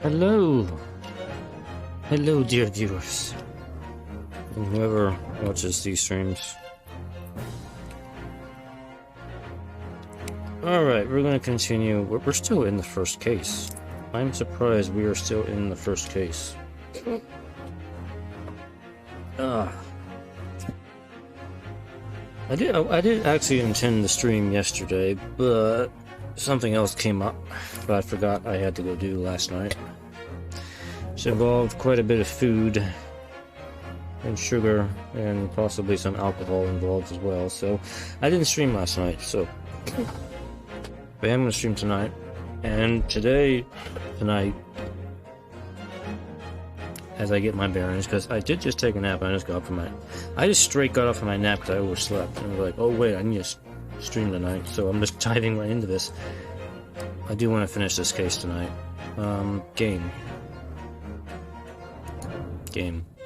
Hello! Hello, dear viewers. And whoever watches these streams. Alright, we're gonna continue. We're still in the first case. I'm surprised we are still in the first case. I did actually intend to stream yesterday, but something else came up that I forgot I had to go do last night. It involved quite a bit of food and sugar and possibly some alcohol involved as well, so I didn't stream last night, so but I'm going to stream tonight. And tonight, as I get my bearings, because I did just take a nap. I just straight got off of my nap because I overslept, and I was like, oh wait, I need to stream tonight, so I'm just diving right into this. I do want to finish this case tonight. Game.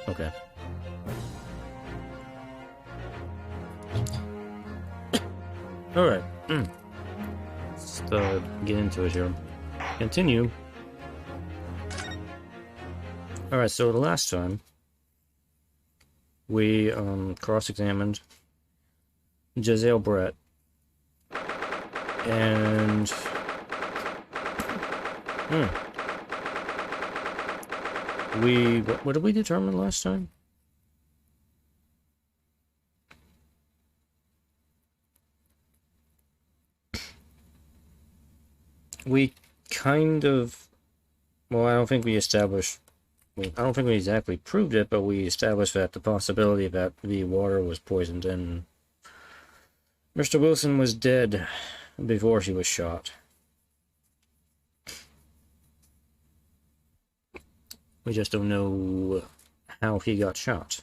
Okay. Alright. Let's get into it here. Continue. Alright, so the last time we cross-examined Giselle Brett, and what did we determine last time? We kind of, well, I don't think we exactly proved it, but we established that the possibility that the water was poisoned and Mr. Wilson was dead before he was shot. We just don't know how he got shot.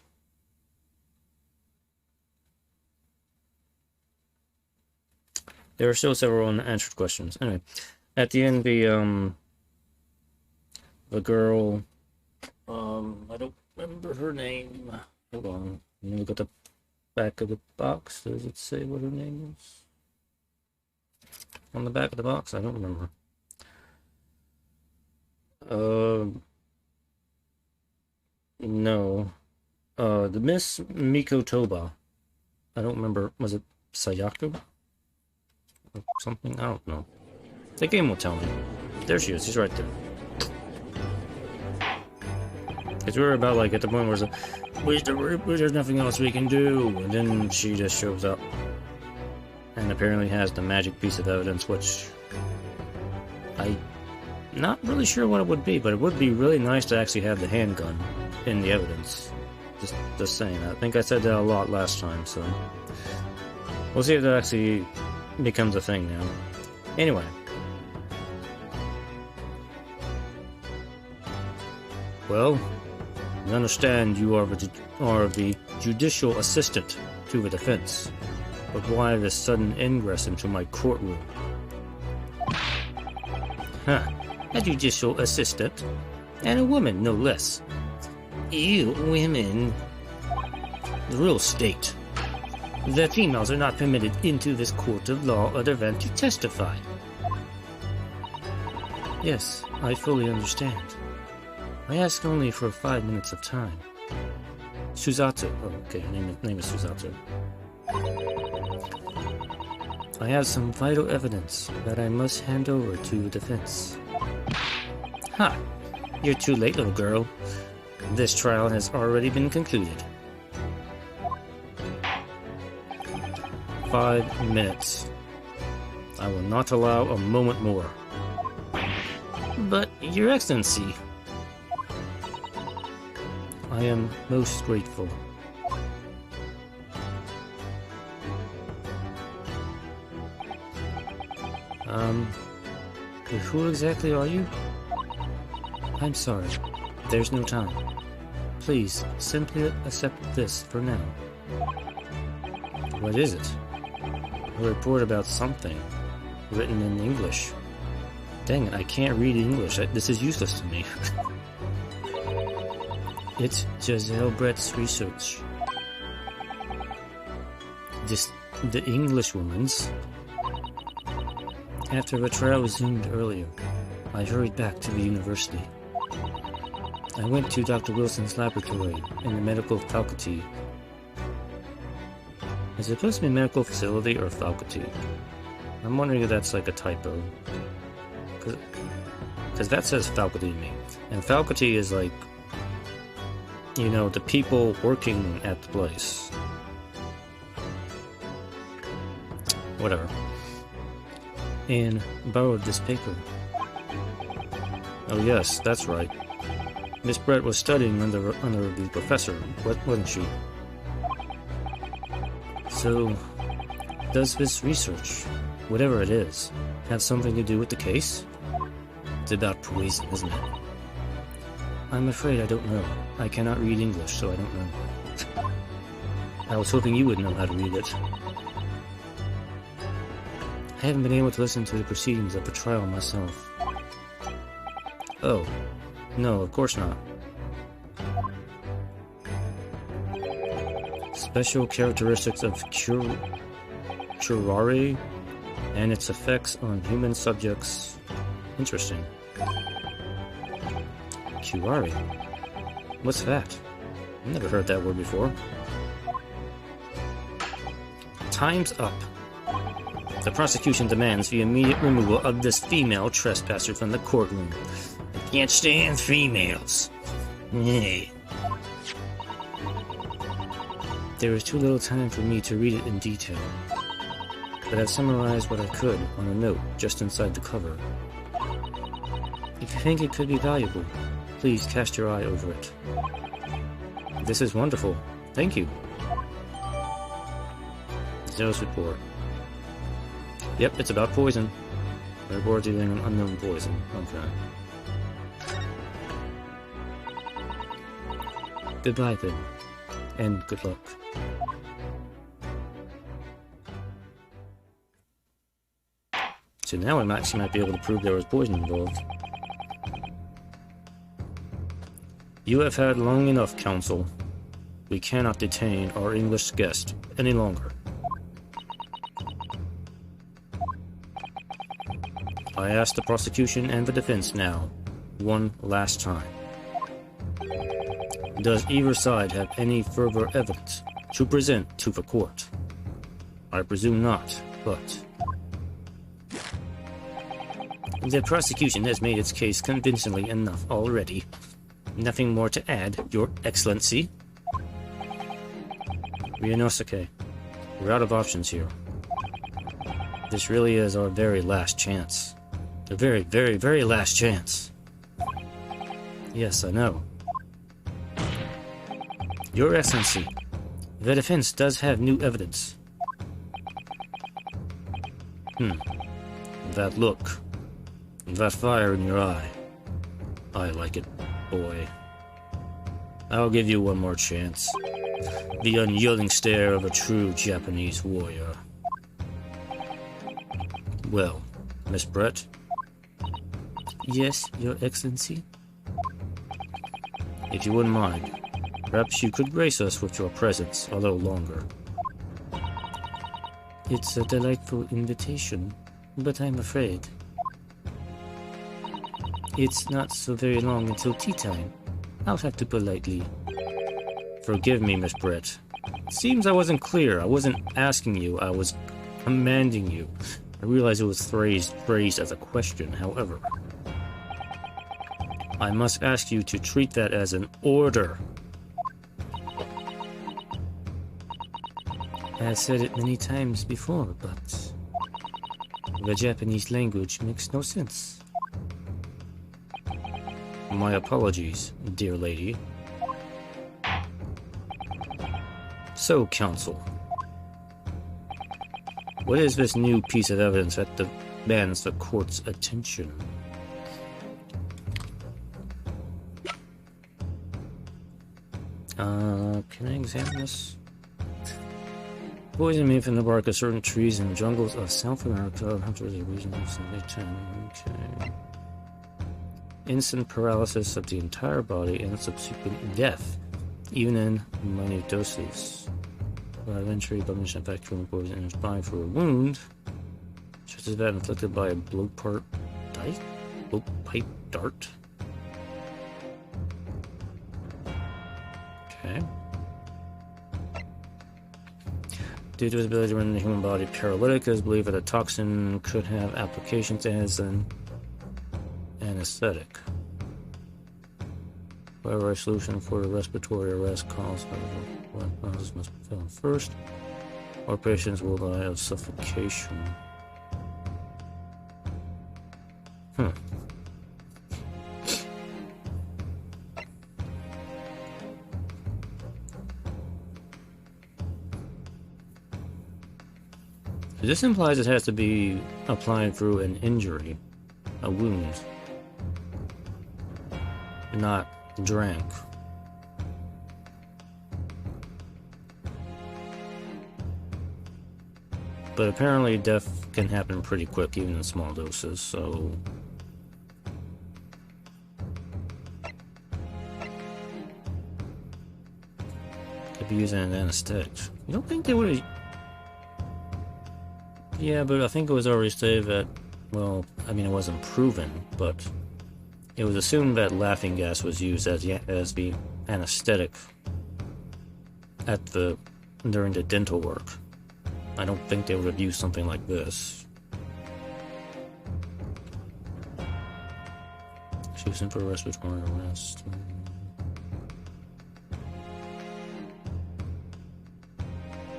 There are still several unanswered questions. Anyway, at the end, the girl, I don't remember her name. Hold on, let me look at the back of the box. Does it say what her name is? On the back of the box, I don't remember. No. The Miss Mikotoba. I don't remember. Was it Sayako? Or something? I don't know. The game will tell me. There she is. She's right there. Because we were about, like, at the point where there's nothing else we can do. And then she just shows up. And apparently has the magic piece of evidence, which I'm not really sure what it would be, but it would be really nice to actually have the handgun in the evidence. Just saying. I think I said that a lot last time, so we'll see if that actually becomes a thing now. Anyway. Well, I understand you are the judicial assistant to the defense, but why this sudden ingress into my courtroom? Huh. A judicial assistant? And a woman, no less. You women. The rules state that females are not permitted into this court of law other than to testify. Yes, I fully understand. I ask only for 5 minutes of time. Suzato. Oh, okay, her name is Suzato. I have some vital evidence that I must hand over to the defense. Ha! You're too late, little girl. This trial has already been concluded. 5 minutes. I will not allow a moment more. But, Your Excellency, I am most grateful. Who exactly are you? I'm sorry. There's no time. Please, simply accept this for now. What is it? A report about something. Written in English. Dang it, I can't read English. This is useless to me. It's Giselle Brett's research. The Englishwoman's. After the trial resumed earlier, I hurried back to the university. I went to Dr. Wilson's laboratory in the medical faculty. Is it supposed to be medical facility or faculty? I'm wondering if that's like a typo. Because that says faculty to me. And faculty is like, you know, the people working at the place. Whatever. And borrowed this paper. Oh yes, that's right. Miss Brett was studying under the professor, wasn't she? So, does this research, whatever it is, have something to do with the case? It's about poison, isn't it? I'm afraid I don't know. I cannot read English, so I don't know. I was hoping you would know how to read it. I haven't been able to listen to the proceedings of the trial myself. Oh, no, of course not. Special characteristics of curare and its effects on human subjects. Interesting. Curare? What's that? I've never heard that word before. Time's up. The prosecution demands the immediate removal of this female trespasser from the courtroom. I can't stand females. Nay. There is too little time for me to read it in detail, but I've summarized what I could on a note just inside the cover. If you think it could be valuable, please cast your eye over it. This is wonderful. Thank you. Zero's report. Yep, it's about poison. Report dealing an unknown poison. Okay. Goodbye then, and good luck. So now I actually might be able to prove there was poison involved. You have had long enough, counsel. We cannot detain our English guest any longer. I ask the prosecution and the defense now, one last time. Does either side have any further evidence to present to the court? I presume not, but... The prosecution has made its case convincingly enough already. Nothing more to add, Your Excellency. Ryunosuke, we're out of options here. This really is our very last chance. The very, very, very last chance. Yes, I know. Your Excellency, the defense does have new evidence. That look. That fire in your eye. I like it, boy. I'll give you one more chance. The unyielding stare of a true Japanese warrior. Well, Miss Brett? Yes, Your Excellency? If you wouldn't mind, perhaps you could grace us with your presence a little longer. It's a delightful invitation, but I'm afraid it's not so very long until tea time. I'll have to politely... Forgive me, Miss Brett. Seems I wasn't clear. I wasn't asking you, I was commanding you. I realize it was phrased as a question, however. I must ask you to treat that as an order. I've said it many times before, but the Japanese language makes no sense. My apologies, dear lady. So, counsel, what is this new piece of evidence that demands the court's attention? Can I examine this? Poison made from the bark of certain trees in the jungles of South America. Hunters are reasonable. Okay. Instant paralysis of the entire body and subsequent death, even in minute doses. Entry by mission effect from poison in his body for a wound, such as that inflicted by a blowpipe dart. Okay. Due to its ability to render the human body paralytic, it is believed that the toxin could have applications as an anesthetic. However, a solution for the respiratory arrest caused by the blood process must be found first, or patients will die of suffocation. This implies it has to be applied through an injury, a wound, not drank. But apparently death can happen pretty quick, even in small doses, so... Could be using an anesthetic. You don't think they would have... Yeah, but I think it was already stated that, well, I mean, it wasn't proven, but it was assumed that laughing gas was used as the anesthetic during the dental work. I don't think they would have used something like this. She was in for respiratory arrest.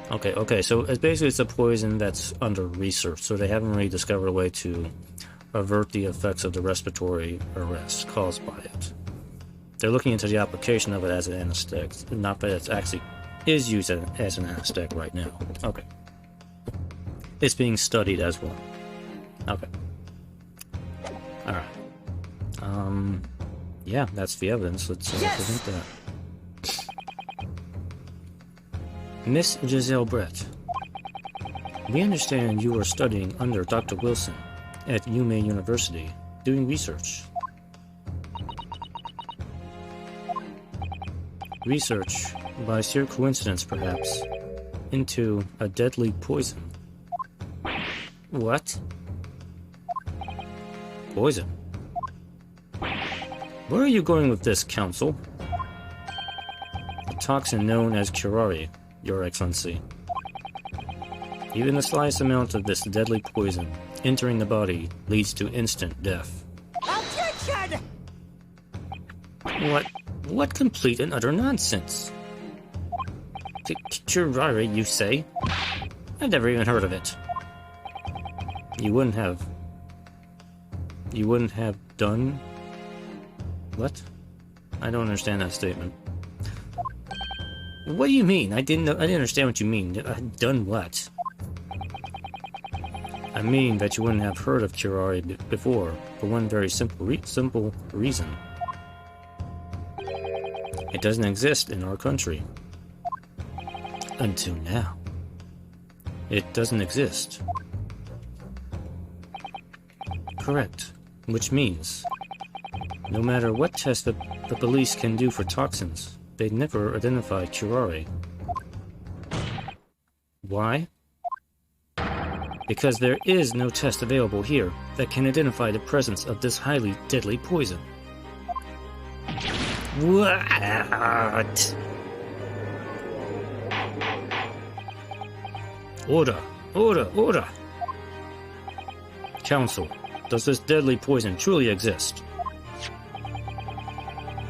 Okay, so it's basically it's a poison that's under research, so they haven't really discovered a way to avert the effects of the respiratory arrest caused by it. They're looking into the application of it as an anesthetic, not that it actually is used as an anesthetic right now. Okay. It's being studied as well. Okay. Alright. Yeah, that's the evidence. Let's present that. Miss Giselle Brett, we understand you are studying under Dr. Wilson at Yume University, doing research. Research, by sheer coincidence perhaps, into a deadly poison. What? Poison? Where are you going with this, Counsel? A toxin known as curare, Your Excellency. Even the slightest amount of this deadly poison entering the body leads to instant death. Objection! What complete and utter nonsense? Curare, you say? I've never even heard of it. You wouldn't have done... What? I don't understand that statement. What do you mean? I didn't understand what you mean. Done what? I mean that you wouldn't have heard of curare before, for one very simple reason. It doesn't exist in our country. Until now. It doesn't exist. Correct. Which means, no matter what test the police can do for toxins, they'd never identify curare. Why? Because there is no test available here that can identify the presence of this highly deadly poison. What? Order! Order! Order! Counsel, does this deadly poison truly exist?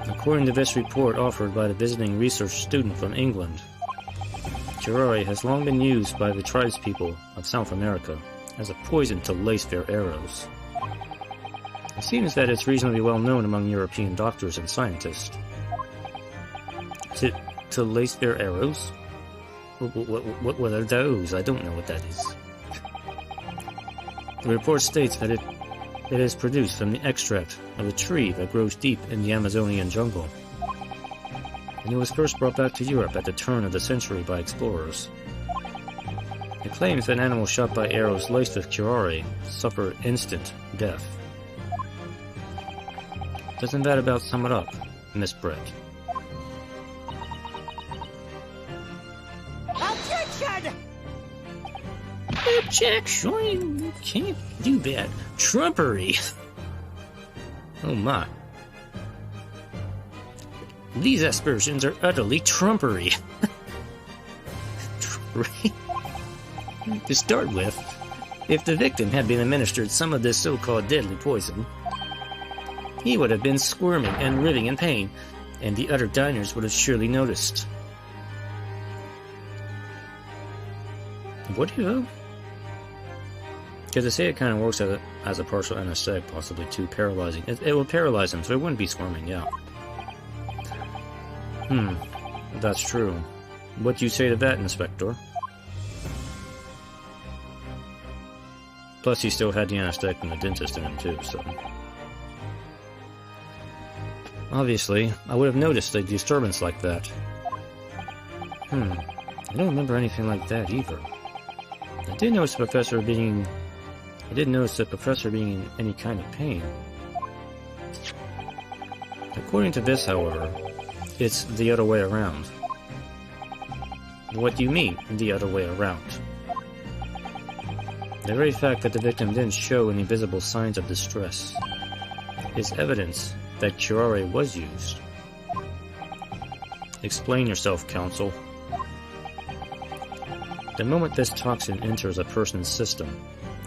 According to this report offered by the visiting research student from England, curare has long been used by the tribespeople of South America as a poison to lace their arrows. It seems that it's reasonably well known among European doctors and scientists. To lace their arrows? What are those? I don't know what that is. The report states that it is produced from the extract of a tree that grows deep in the Amazonian jungle. And it was first brought back to Europe at the turn of the century by explorers. It claims that animals shot by arrows laced with curare suffer instant death. Doesn't that about sum it up, Miss Brett? Objection! Objection! You can't do that. Trumpery! Oh my. These aspersions are utterly trumpery. Trumpery? To start with, if the victim had been administered some of this so-called deadly poison, he would have been squirming and writhing in pain, and the other diners would have surely noticed. What do you know? Because they say it kind of works as a partial anesthetic, possibly too paralyzing. It will paralyze him, so it wouldn't be squirming, yeah. That's true. What do you say to that, Inspector? Plus, he still had the anesthetic from the dentist in him, too, so... Obviously, I would have noticed a disturbance like that. I don't remember anything like that, either. I did notice the professor being in any kind of pain. According to this, however, it's the other way around. What do you mean, the other way around? The very fact that the victim didn't show any visible signs of distress is evidence that curare was used. Explain yourself, counsel. The moment this toxin enters a person's system,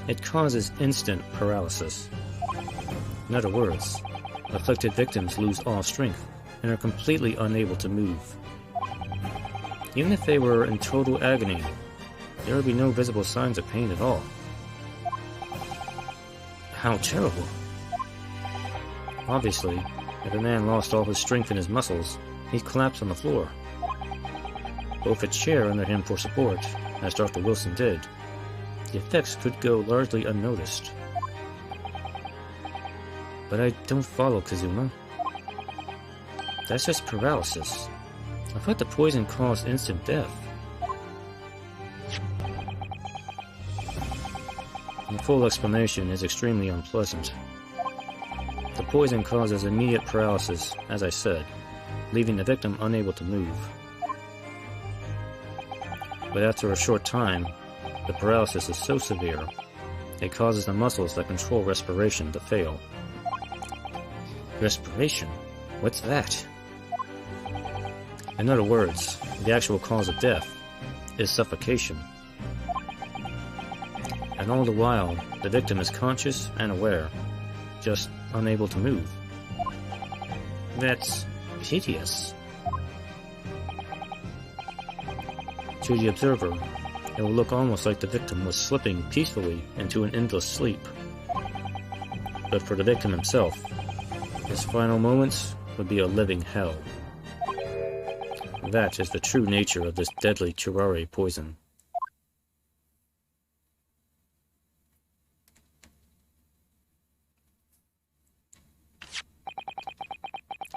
it causes instant paralysis. In other words, afflicted victims lose all strength and are completely unable to move. Even if they were in total agony, there would be no visible signs of pain at all. How terrible. Obviously, if a man lost all his strength in his muscles, he'd collapse on the floor. Both a chair under him for support, as Dr. Wilson did, the effects could go largely unnoticed. But I don't follow, Kazuma. That's just paralysis. I thought the poison caused instant death. The full explanation is extremely unpleasant. The poison causes immediate paralysis, as I said, leaving the victim unable to move. But after a short time, the paralysis is so severe, it causes the muscles that control respiration to fail. Respiration? What's that? In other words, the actual cause of death is suffocation. And all the while, the victim is conscious and aware, just unable to move. That's hideous. To the observer, it will look almost like the victim was slipping peacefully into an endless sleep. But for the victim himself, his final moments would be a living hell. That is the true nature of this deadly curare poison.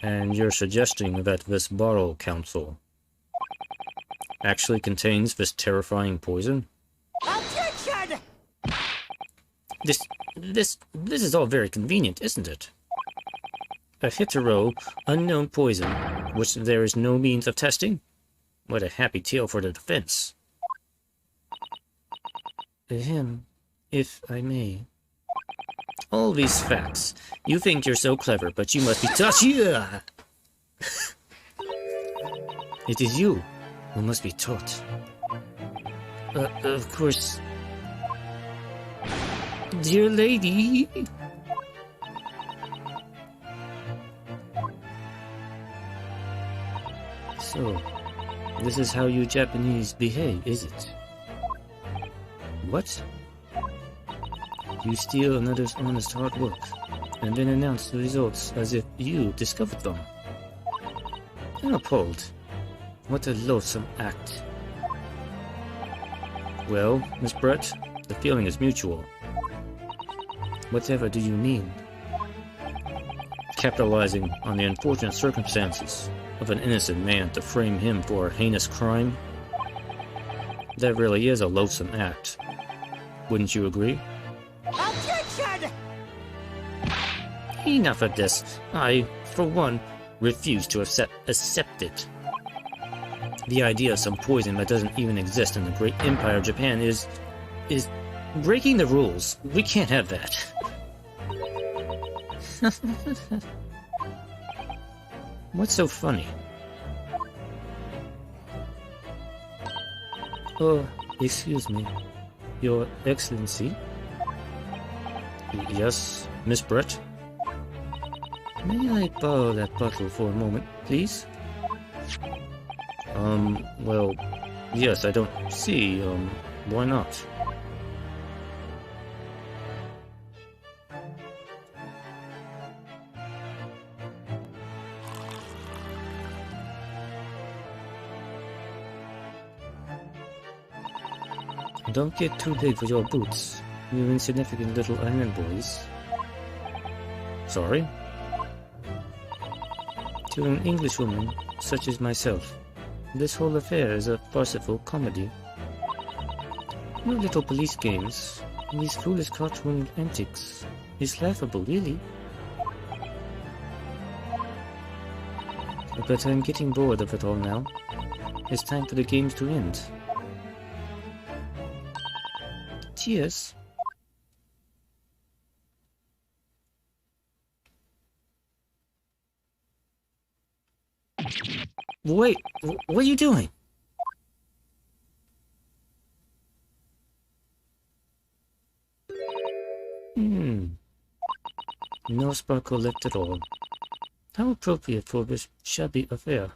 And you're suggesting that this bottle, counsel, actually contains this terrifying poison? Objection! This is all very convenient, isn't it? A hetero, unknown poison, which there is no means of testing? What a happy tale for the defense. If I may. All these facts. You think you're so clever, but you must be taught. Yeah. It is you who must be taught. Of course. Dear lady. So, this is how you Japanese behave, is it? What? You steal another's honest hard work, and then announce the results as if you discovered them. I'm appalled. What a loathsome act. Well, Miss Brett, the feeling is mutual. Whatever do you mean? Capitalizing on the unfortunate circumstances of an innocent man to frame him for a heinous crime? That really is a loathsome act. Wouldn't you agree? Objection! Enough of this. I, for one, refuse to accept it. The idea of some poison that doesn't even exist in the great empire of Japan is breaking the rules. We can't have that. What's so funny? Oh, excuse me. Your Excellency? Yes, Miss Brett? May I borrow that bottle for a moment, please? Well, yes, I don't see, why not? Don't get too big for your boots, you insignificant little island boys. Sorry? To an Englishwoman such as myself, this whole affair is a farcical comedy. Your little police games, these foolish cartoon antics, is laughable, really. But I'm getting bored of it all now. It's time for the games to end. Cheers. Wait, what are you doing? No sparkle left at all. How appropriate for this shabby affair.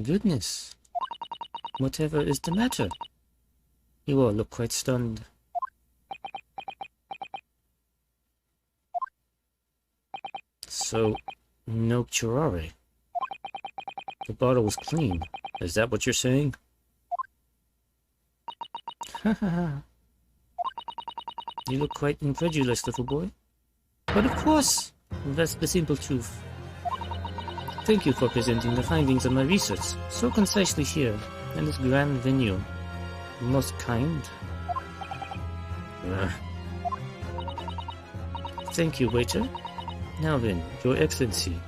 Goodness, whatever is the matter? You all look quite stunned. So, no curare. The bottle was clean. Is that what you're saying? Ha ha ha. You look quite incredulous, little boy. But of course, that's the simple truth. Thank you for presenting the findings of my research so concisely here in this grand venue. Most kind. Thank you, waiter. Now then, Your Excellency.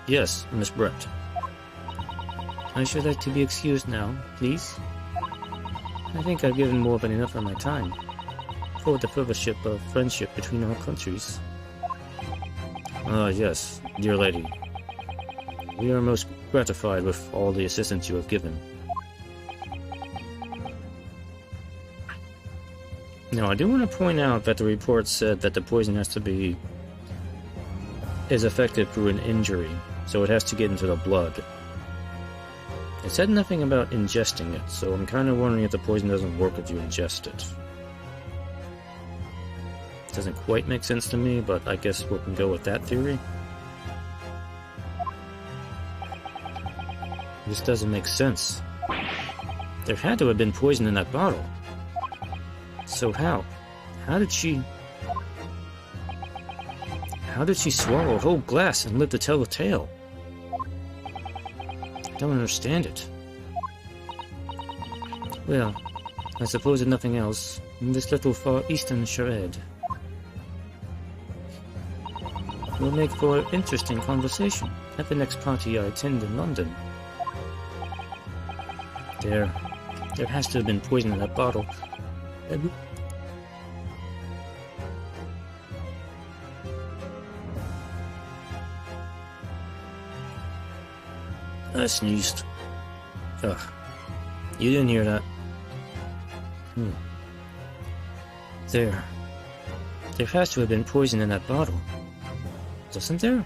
Yes, Miss Brett. I should like to be excused now, please. I think I've given more than enough of my time for the furthership of friendship between our countries. Yes, dear lady. We are most gratified with all the assistance you have given. Now, I do want to point out that the report said that the poison is effective through an injury, so it has to get into the blood. It said nothing about ingesting it, so I'm kind of wondering if the poison doesn't work if you ingest it. Doesn't quite make sense to me, but I guess we can go with that theory. This doesn't make sense. There had to have been poison in that bottle. So how? How did she swallow a whole glass and live to tell the tale? I don't understand it. Well, I suppose if nothing else, this little Far Eastern charade will make for interesting conversation at the next party I attend in London. There has to have been poison in that bottle. I sneezed. Ugh. You didn't hear that. There has to have been poison in that bottle. Doesn't there?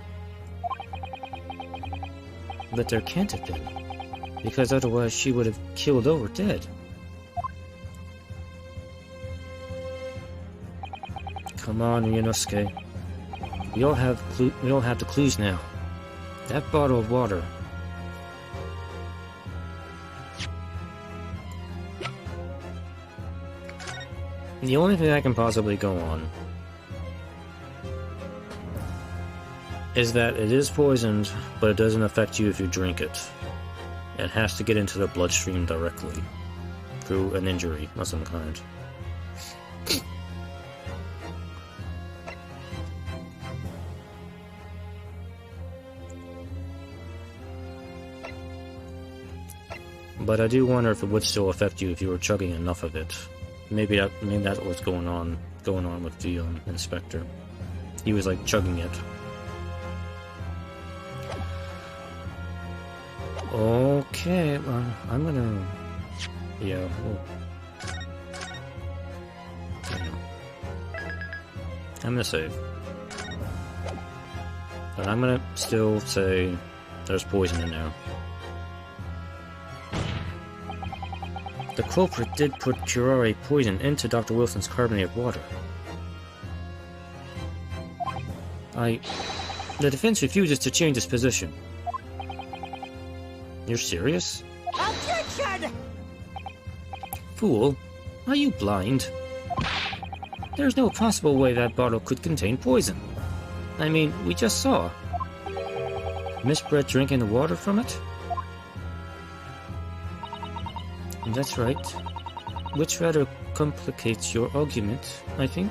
But there can't have been, because otherwise she would have killed over dead. Come on, Ryunosuke. We all have the clues now. That bottle of water. The only thing I can possibly go on is that it is poisoned, but it doesn't affect you if you drink it. It has to get into the bloodstream directly, through an injury of some kind. But I do wonder if it would still affect you if you were chugging enough of it. Maybe that's what's going on with the inspector. He was like chugging it. Okay, well, I'm gonna... Yeah, well... I'm gonna save. But I'm gonna still say there's poison in there. The culprit did put curare poison into Dr. Wilson's carbonated water. The defense refuses to change its position. You're serious? Objection! Fool, are you blind? There's no possible way that bottle could contain poison. I mean, we just saw. Miss Brett drinking the water from it? That's right. Which rather complicates your argument, I think.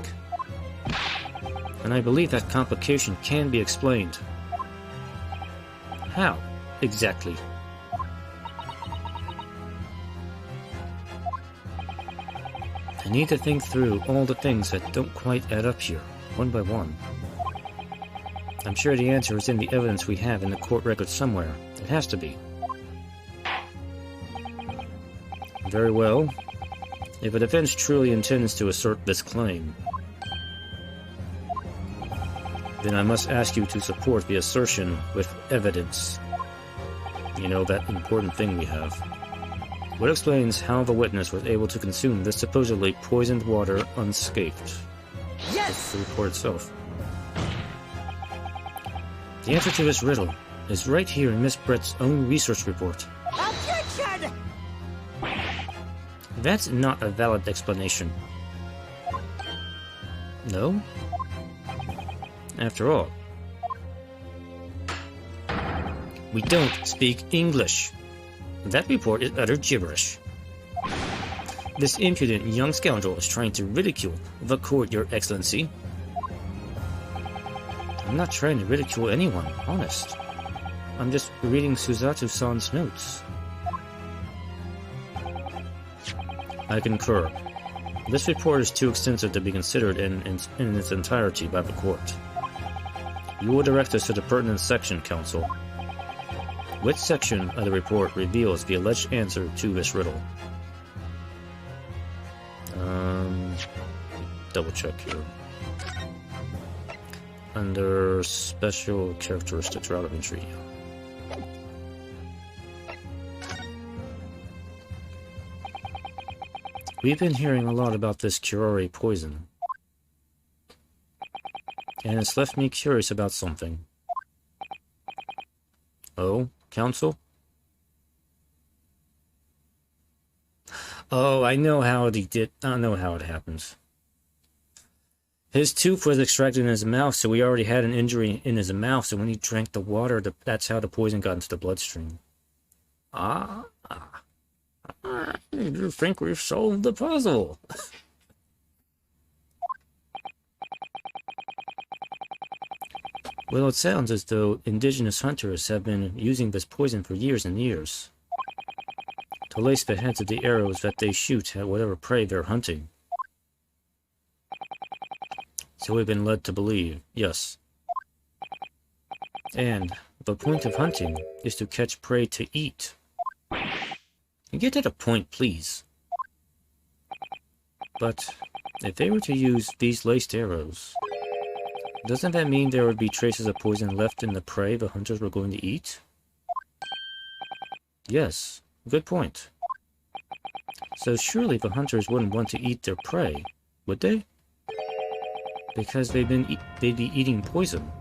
And I believe that complication can be explained. How, exactly? I need to think through all the things that don't quite add up here, one by one. I'm sure the answer is in the evidence we have in the court record somewhere. It has to be. Very well. If a defense truly intends to assert this claim, then I must ask you to support the assertion with evidence. You know, that important thing we have. What explains how the witness was able to consume this supposedly poisoned water unscathed? Yes! It's the report itself. The answer to this riddle is right here in Miss Brett's own research report. Objection! That's not a valid explanation. No? After all, we don't speak English. That report is utter gibberish. This impudent young scoundrel is trying to ridicule the court, Your Excellency. I'm not trying to ridicule anyone, honest. I'm just reading Suzato-san's notes. I concur. This report is too extensive to be considered in its entirety by the court. You will direct us to the pertinent section, Counsel. Which section of the report reveals the alleged answer to this riddle? Double check here. Under special characteristics, route of entry. We've been hearing a lot about this curare poison, and it's left me curious about something. Oh, Counsel? Oh, I know how it happens. His tooth was extracted in his mouth, so he already had an injury in his mouth, so when he drank the water, that's how the poison got into the bloodstream. I think we've solved the puzzle. Well, it sounds as though indigenous hunters have been using this poison for years and years to lace the heads of the arrows that they shoot at whatever prey they're hunting. So we've been led to believe, yes. And the point of hunting is to catch prey to eat. Get to the point, please. But if they were to use these laced arrows, doesn't that mean there would be traces of poison left in the prey the hunters were going to eat? Yes, good point. So surely the hunters wouldn't want to eat their prey, would they? Because they'd be eating poison.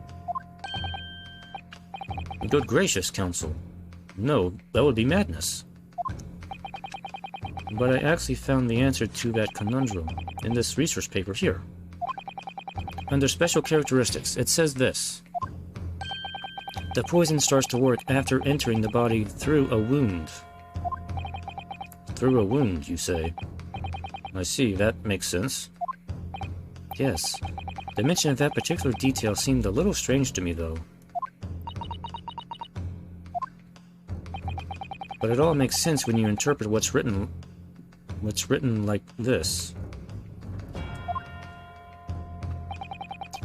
Good gracious, Counsel. No, that would be madness. But I actually found the answer to that conundrum in this research paper here. Under special characteristics, it says this. The poison starts to work after entering the body through a wound. Through a wound, you say? I see, that makes sense. Yes. The mention of that particular detail seemed a little strange to me, though. but it all makes sense when you interpret what's written like this.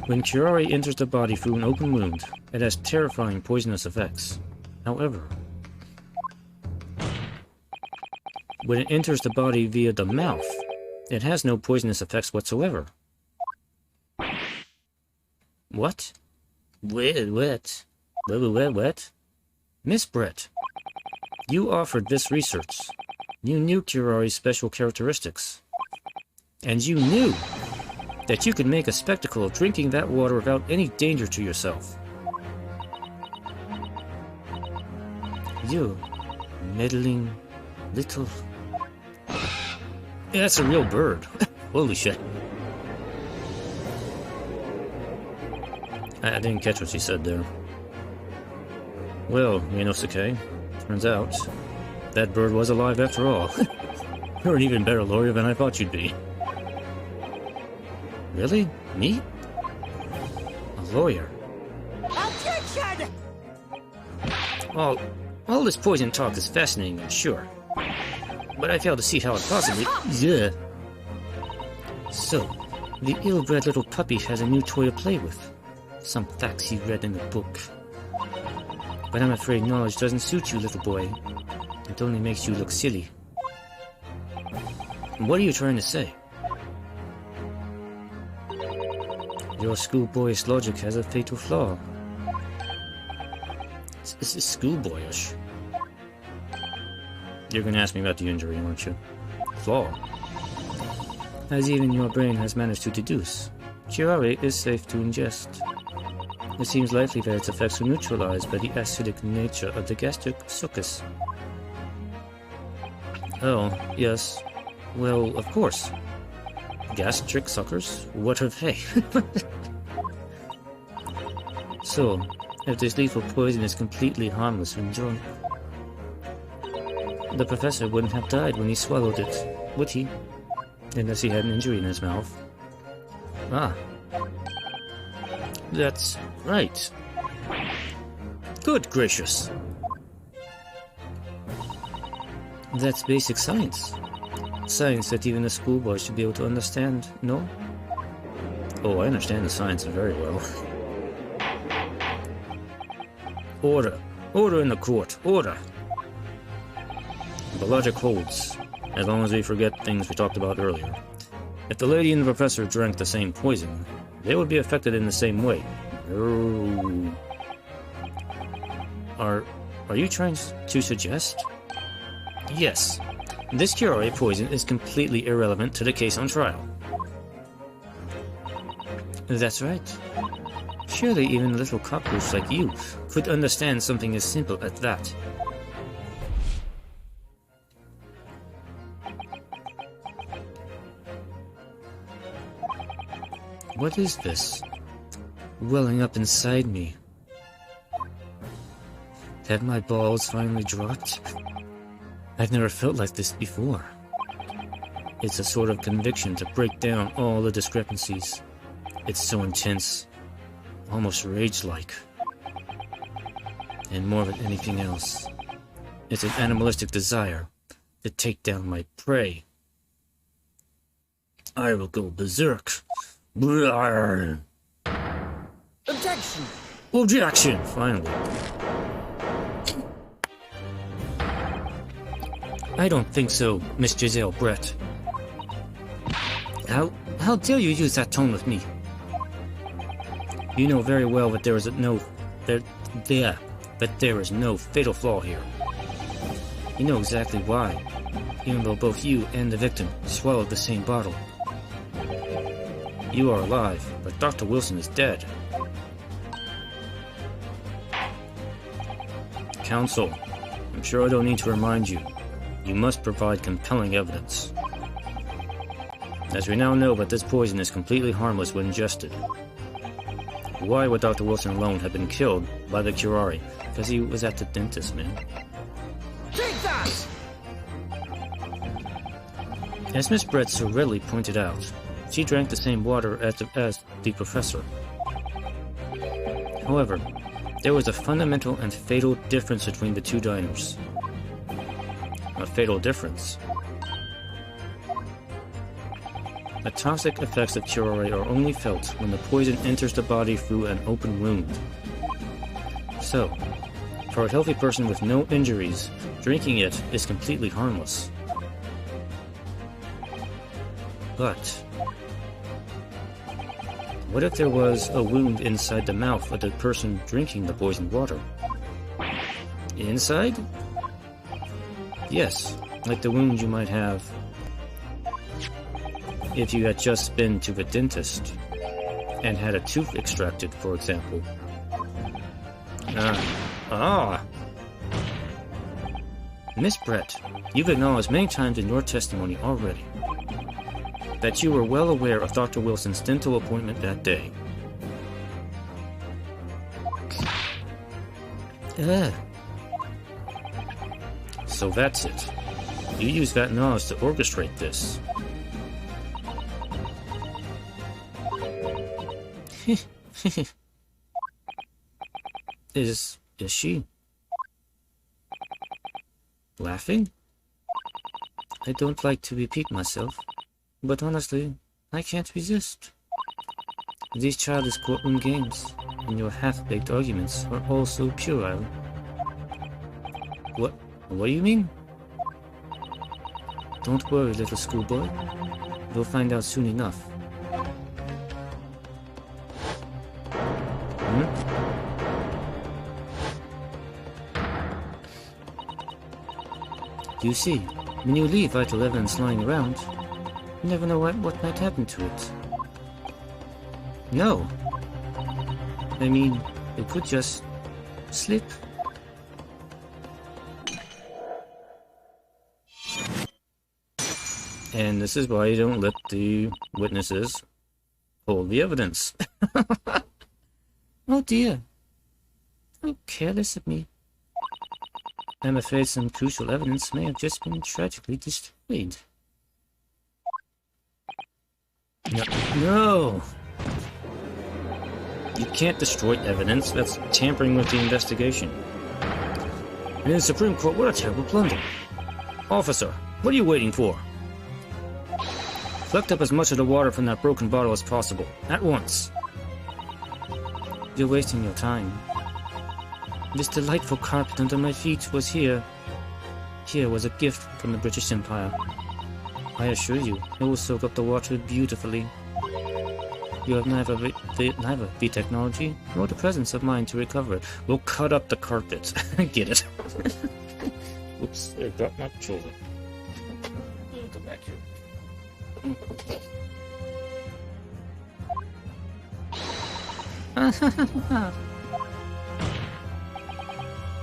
When curare enters the body through an open wound, it has terrifying poisonous effects. However, when it enters the body via the mouth, it has no poisonous effects whatsoever. What? What? Miss Brett, you offered this research. You knew curare's special characteristics. And you knew that you could make a spectacle of drinking that water without any danger to yourself. You meddling little... Yeah, that's a real bird. Holy shit. I didn't catch what she said there. Well, Ryunosuke, turns out that bird was alive after all. You're an even better lawyer than I thought you'd be. Really? Me? A lawyer? Objection! All this poison talk is fascinating, I'm sure. But I fail to see how it possibly... Yeah. So, the ill-bred little puppy has a new toy to play with. Some facts he read in a book. But I'm afraid knowledge doesn't suit you, little boy. It only makes you look silly. What are you trying to say? Your schoolboyish logic has a fatal flaw. This is schoolboyish. You're gonna ask me about the injury, aren't you? Flaw. As even your brain has managed to deduce, curare is safe to ingest. It seems likely that its effects are neutralized by the acidic nature of the gastric succus. Oh, yes. Well, of course. Gastric suckers? What of they? So, if this lethal poison is completely harmless when drunk, the professor wouldn't have died when he swallowed it, would he? Unless he had an injury in his mouth. Ah. That's right. Good gracious. That's basic science. Science that even a schoolboy should be able to understand, no? Oh, I understand the science very well. Order. Order in the court. Order. The logic holds, as long as we forget things we talked about earlier. If the lady and the professor drank the same poison, they would be affected in the same way. Oh. Are you trying to suggest? Yes. This curare poison is completely irrelevant to the case on trial. That's right. Surely even a little cockroach like you could understand something as simple as that. What is this? Welling up inside me. Have my balls finally dropped? I've never felt like this before. It's a sort of conviction to break down all the discrepancies. It's so intense, almost rage-like. And more than anything else, it's an animalistic desire to take down my prey. I will go berserk. Objection! Objection! Finally. I don't think so, Miss Giselle Brett. How dare you use that tone with me? You know very well that there is no fatal flaw here. You know exactly why, even though both you and the victim swallowed the same bottle. You are alive, but Dr. Wilson is dead. Counsel, I'm sure I don't need to remind you. You must provide compelling evidence. As we now know that this poison is completely harmless when ingested. Why would Dr. Wilson alone have been killed by the curare? Because he was at the dentist, man. Take that! As Miss Brett so readily pointed out, she drank the same water as the professor. However, there was a fundamental and fatal difference between the two diners. a fatal difference. The toxic effects of curare are only felt when the poison enters the body through an open wound. So, for a healthy person with no injuries, drinking it is completely harmless. But what if there was a wound inside the mouth of the person drinking the poisoned water? Inside? Yes, like the wound you might have if you had just been to the dentist and had a tooth extracted, for example. Miss Brett, you've acknowledged many times in your testimony already that you were well aware of Dr. Wilson's dental appointment that day. So that's it. You used that knowledge to orchestrate this. Is she laughing? I don't like to repeat myself, but honestly, I can't resist. These childish courtroom games and your half-baked arguments are all so puerile. What do you mean? Don't worry, little schoolboy. You'll find out soon enough. You see, when you leave vital evidence lying around, you never know what might happen to it. No. I mean, it could just slip. And this is why you don't let the witnesses hold the evidence. Oh dear. How careless of me. I'm afraid some crucial evidence may have just been tragically destroyed. No! You can't destroy evidence. That's tampering with the investigation. And in the Supreme Court, what a terrible blunder. Officer, what are you waiting for? Collect up as much of the water from that broken bottle as possible. At once. You're wasting your time. This delightful carpet under my feet was here. Here was a gift from the British Empire. I assure you, it will soak up the water beautifully. You have neither the technology nor the presence of mind to recover it. We'll cut up the carpet. Get it? Oops, I got my children. Come back here.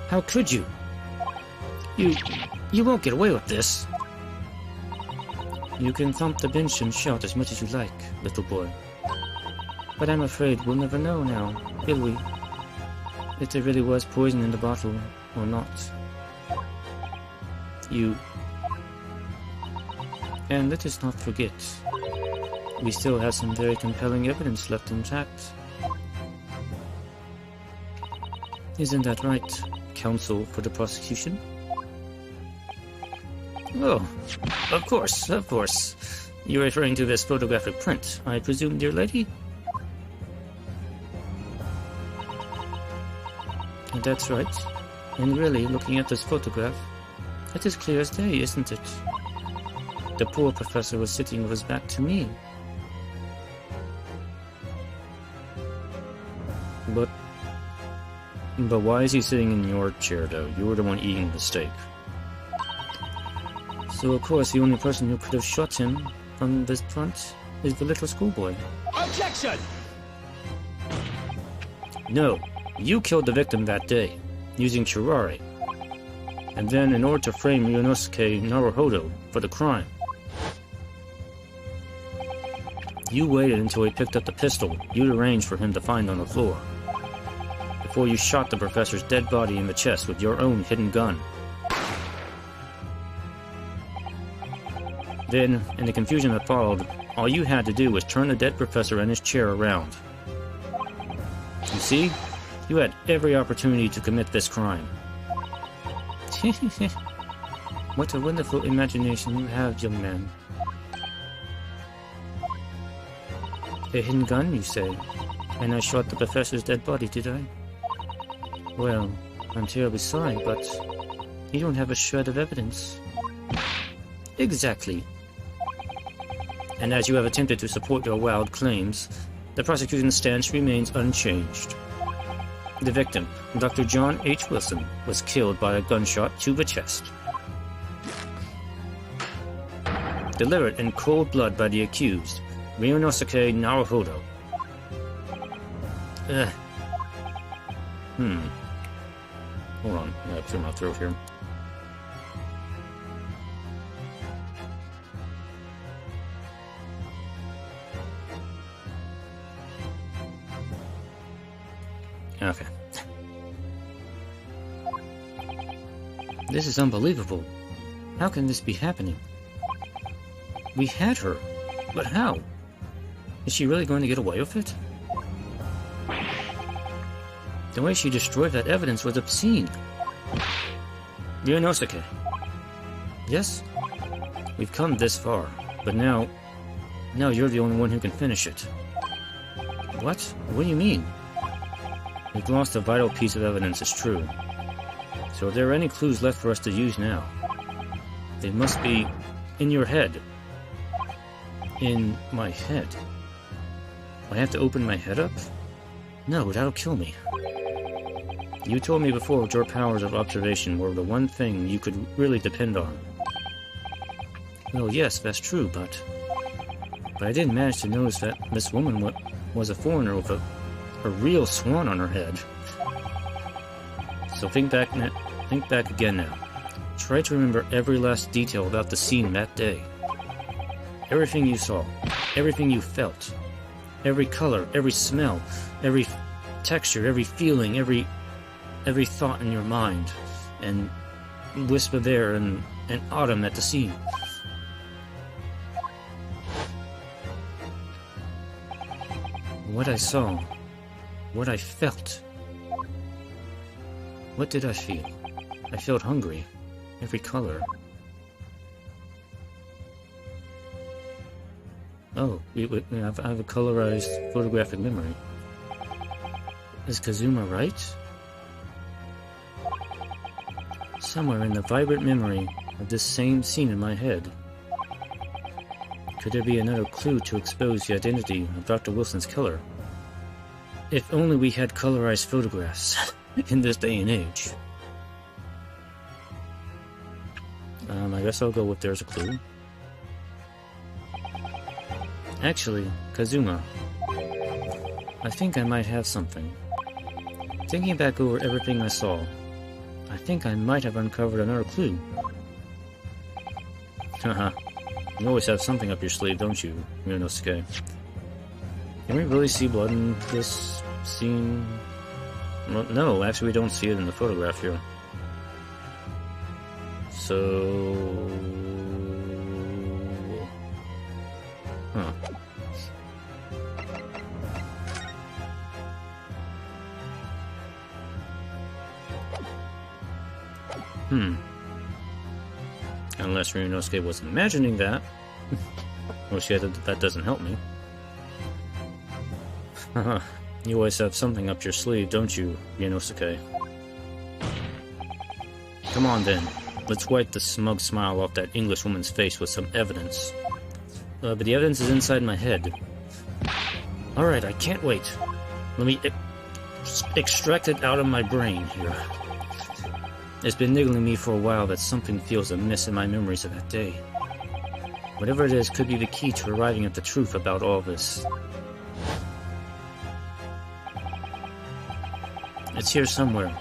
How could you? You won't get away with this. You can thump the bench and shout as much as you like, little boy. But I'm afraid we'll never know now, will we? If there really was poison in the bottle or not. And let us not forget, we still have some very compelling evidence left intact. Isn't that right, counsel for the prosecution? Oh, of course, of course. You're referring to this photographic print, I presume, dear lady? That's right. And really, looking at this photograph, it is clear as day, isn't it? The poor professor was sitting with his back to me. But why is he sitting in your chair, though? You were the one eating the steak. So, of course, the only person who could have shot him from this front is the little schoolboy. Objection! No, you killed the victim that day, using curare. And then, in order to frame Ryunosuke Naruhodo for the crime, you waited until he picked up the pistol you'd arranged for him to find on the floor, before you shot the professor's dead body in the chest with your own hidden gun. Then, in the confusion that followed, all you had to do was turn the dead professor and his chair around. You see? You had every opportunity to commit this crime. What a wonderful imagination you have, young man. A hidden gun, you say? And I shot the professor's dead body, did I? Well, I'm terribly sorry, but you don't have a shred of evidence. Exactly. And as you have attempted to support your wild claims, the prosecution's stance remains unchanged. The victim, Dr. John H. Wilson, was killed by a gunshot to the chest. Delivered in cold blood by the accused, Ryunosuke Naruhodo. Hold on, I gotta clear my throat here. Okay. This is unbelievable. How can this be happening? We had her, but how? Is she really going to get away with it? The way she destroyed that evidence was obscene. Ryunosuke. Yes? We've come this far, but now you're the only one who can finish it. What? What do you mean? We've lost a vital piece of evidence, it's true. So if there are any clues left for us to use now, they must be in your head. In my head? I have to open my head up? No, that'll kill me. You told me before that your powers of observation were the one thing you could really depend on. Well, yes, that's true, but I didn't manage to notice that this woman was a foreigner with a real swan on her head. So think back again now. Try to remember every last detail about the scene that day. Everything you saw, everything you felt, every color, every smell, every texture, every feeling, every thought in your mind, and whisper there and autumn at the scene. What I saw, what I felt. What did I feel? I felt hungry. Every color. Oh, I have a colorized photographic memory. Is Kazuma right? Somewhere in the vibrant memory of this same scene in my head. Could there be another clue to expose the identity of Dr. Wilson's killer? If only we had colorized photographs in this day and age. I guess I'll go with there's a clue. Actually, Kazuma, I think I might have something. Thinking back over everything I saw, I think I might have uncovered another clue. Haha. You always have something up your sleeve, don't you, Ryunosuke? Can we really see blood in this scene? Well, no, actually we don't see it in the photograph here. So... Huh. Unless Ryunosuke was imagining that. Well, that doesn't help me. Haha. You always have something up your sleeve, don't you, Ryunosuke? Come on then. Let's wipe the smug smile off that English woman's face with some evidence. But the evidence is inside my head. Alright, I can't wait. Let me extract it out of my brain here. It's been niggling me for a while that something feels amiss in my memories of that day. Whatever it is could be the key to arriving at the truth about all this. It's here somewhere.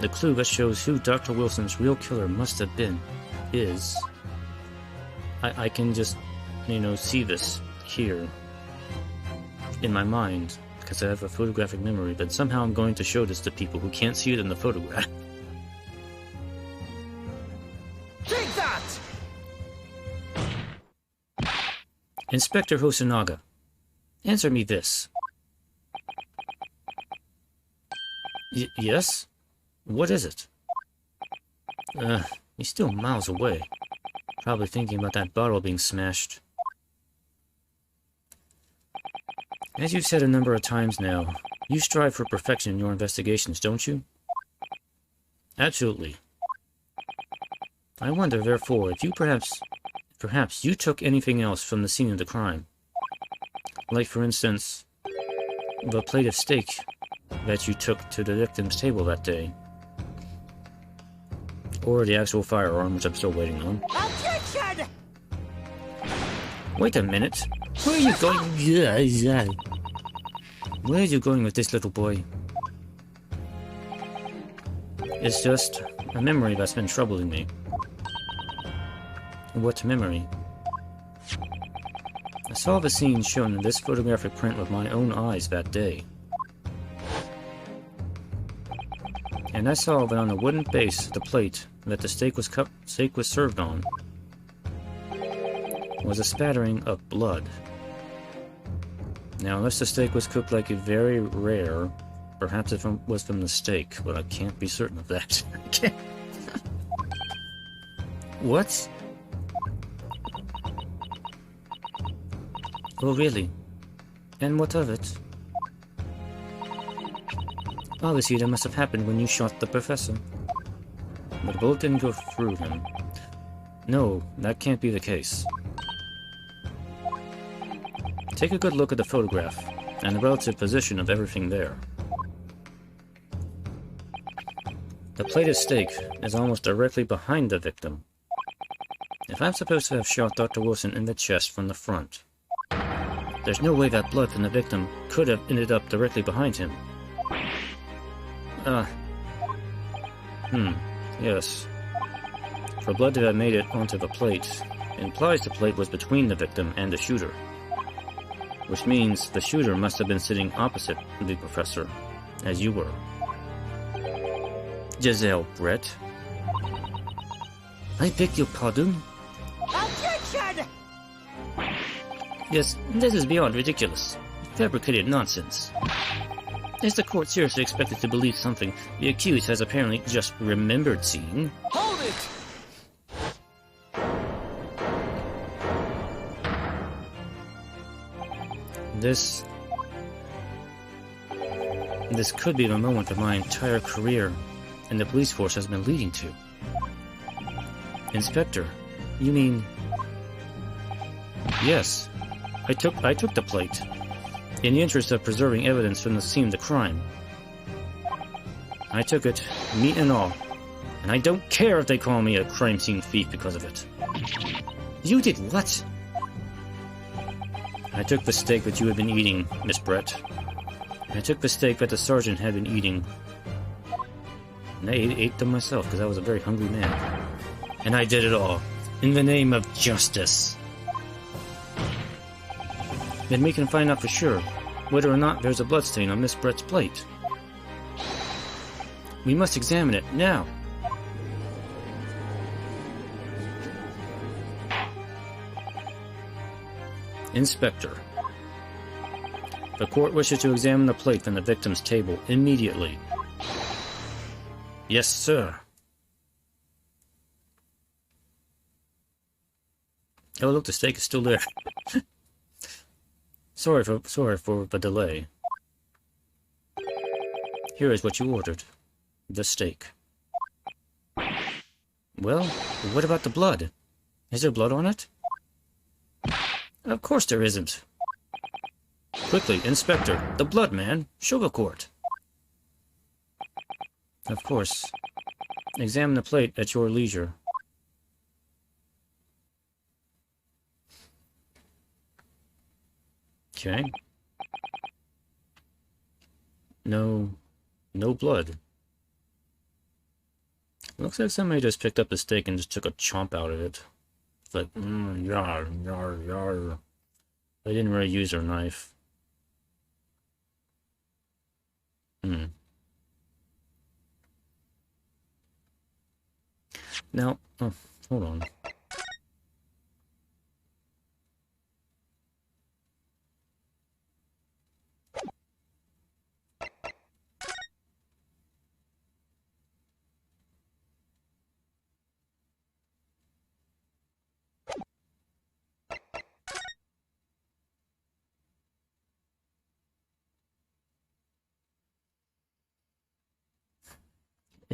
The clue that shows who Dr. Wilson's real killer must have been is... I can just, see this here in my mind because I have a photographic memory, but somehow I'm going to show this to people who can't see it in the photograph. Take that! Inspector Hosonaga, answer me this. Yes? What is it? He's still miles away. Probably thinking about that bottle being smashed. As you've said a number of times now, you strive for perfection in your investigations, don't you? Absolutely. I wonder, therefore, if you perhaps you took anything else from the scene of the crime. Like, for instance, the plate of steak that you took to the victim's table that day. Or the actual firearm, which I'm still waiting on. Objection! Wait a minute. Where are you going? Yeah. Where are you going with this, little boy? It's just a memory that's been troubling me. What memory? I saw the scene shown in this photographic print with my own eyes that day. And I saw that on the wooden base of the plate that the steak was served on was a spattering of blood. Now, unless the steak was cooked like a very rare, perhaps it was from the steak, but I can't be certain of that. What? Oh, really? And what of it? Obviously, that must have happened when you shot the professor. But the bullet didn't go through him. No, that can't be the case. Take a good look at the photograph, and the relative position of everything there. The plate of steak is almost directly behind the victim. If I'm supposed to have shot Dr. Wilson in the chest from the front, there's no way that blood from the victim could have ended up directly behind him. Yes. For blood to have made it onto the plate implies the plate was between the victim and the shooter. Which means the shooter must have been sitting opposite the professor, as you were. Giselle Brett? I beg your pardon? Objection! Yes, this is beyond ridiculous. Fabricated nonsense. Is the court seriously expected to believe something the accused has apparently just remembered seeing? Hold it! This could be the moment that my entire career in the police force has been leading to. Inspector, you mean... Yes, I took the plate, in the interest of preserving evidence from the scene of the crime. I took it, meat and all, and I don't care if they call me a crime scene thief because of it. You did what? I took the steak that you had been eating, Miss Brett. I took the steak that the sergeant had been eating. And I ate them myself, because I was a very hungry man. And I did it all, in the name of justice. Then we can find out for sure whether or not there's a bloodstain on Miss Brett's plate. We must examine it now. Inspector, the court wishes to examine the plate from the victim's table immediately. Yes, sir. Oh, look, the steak is still there. Sorry for the delay. Here is what you ordered. The steak. Well, what about the blood? Is there blood on it? Of course there isn't. Quickly, Inspector, the blood, man. Show the court. Of course. Examine the plate at your leisure. Okay. No blood. Looks like somebody just picked up the steak and just took a chomp out of it. It's like, yar, yar, yar. They didn't really use their knife. Now, oh, hold on.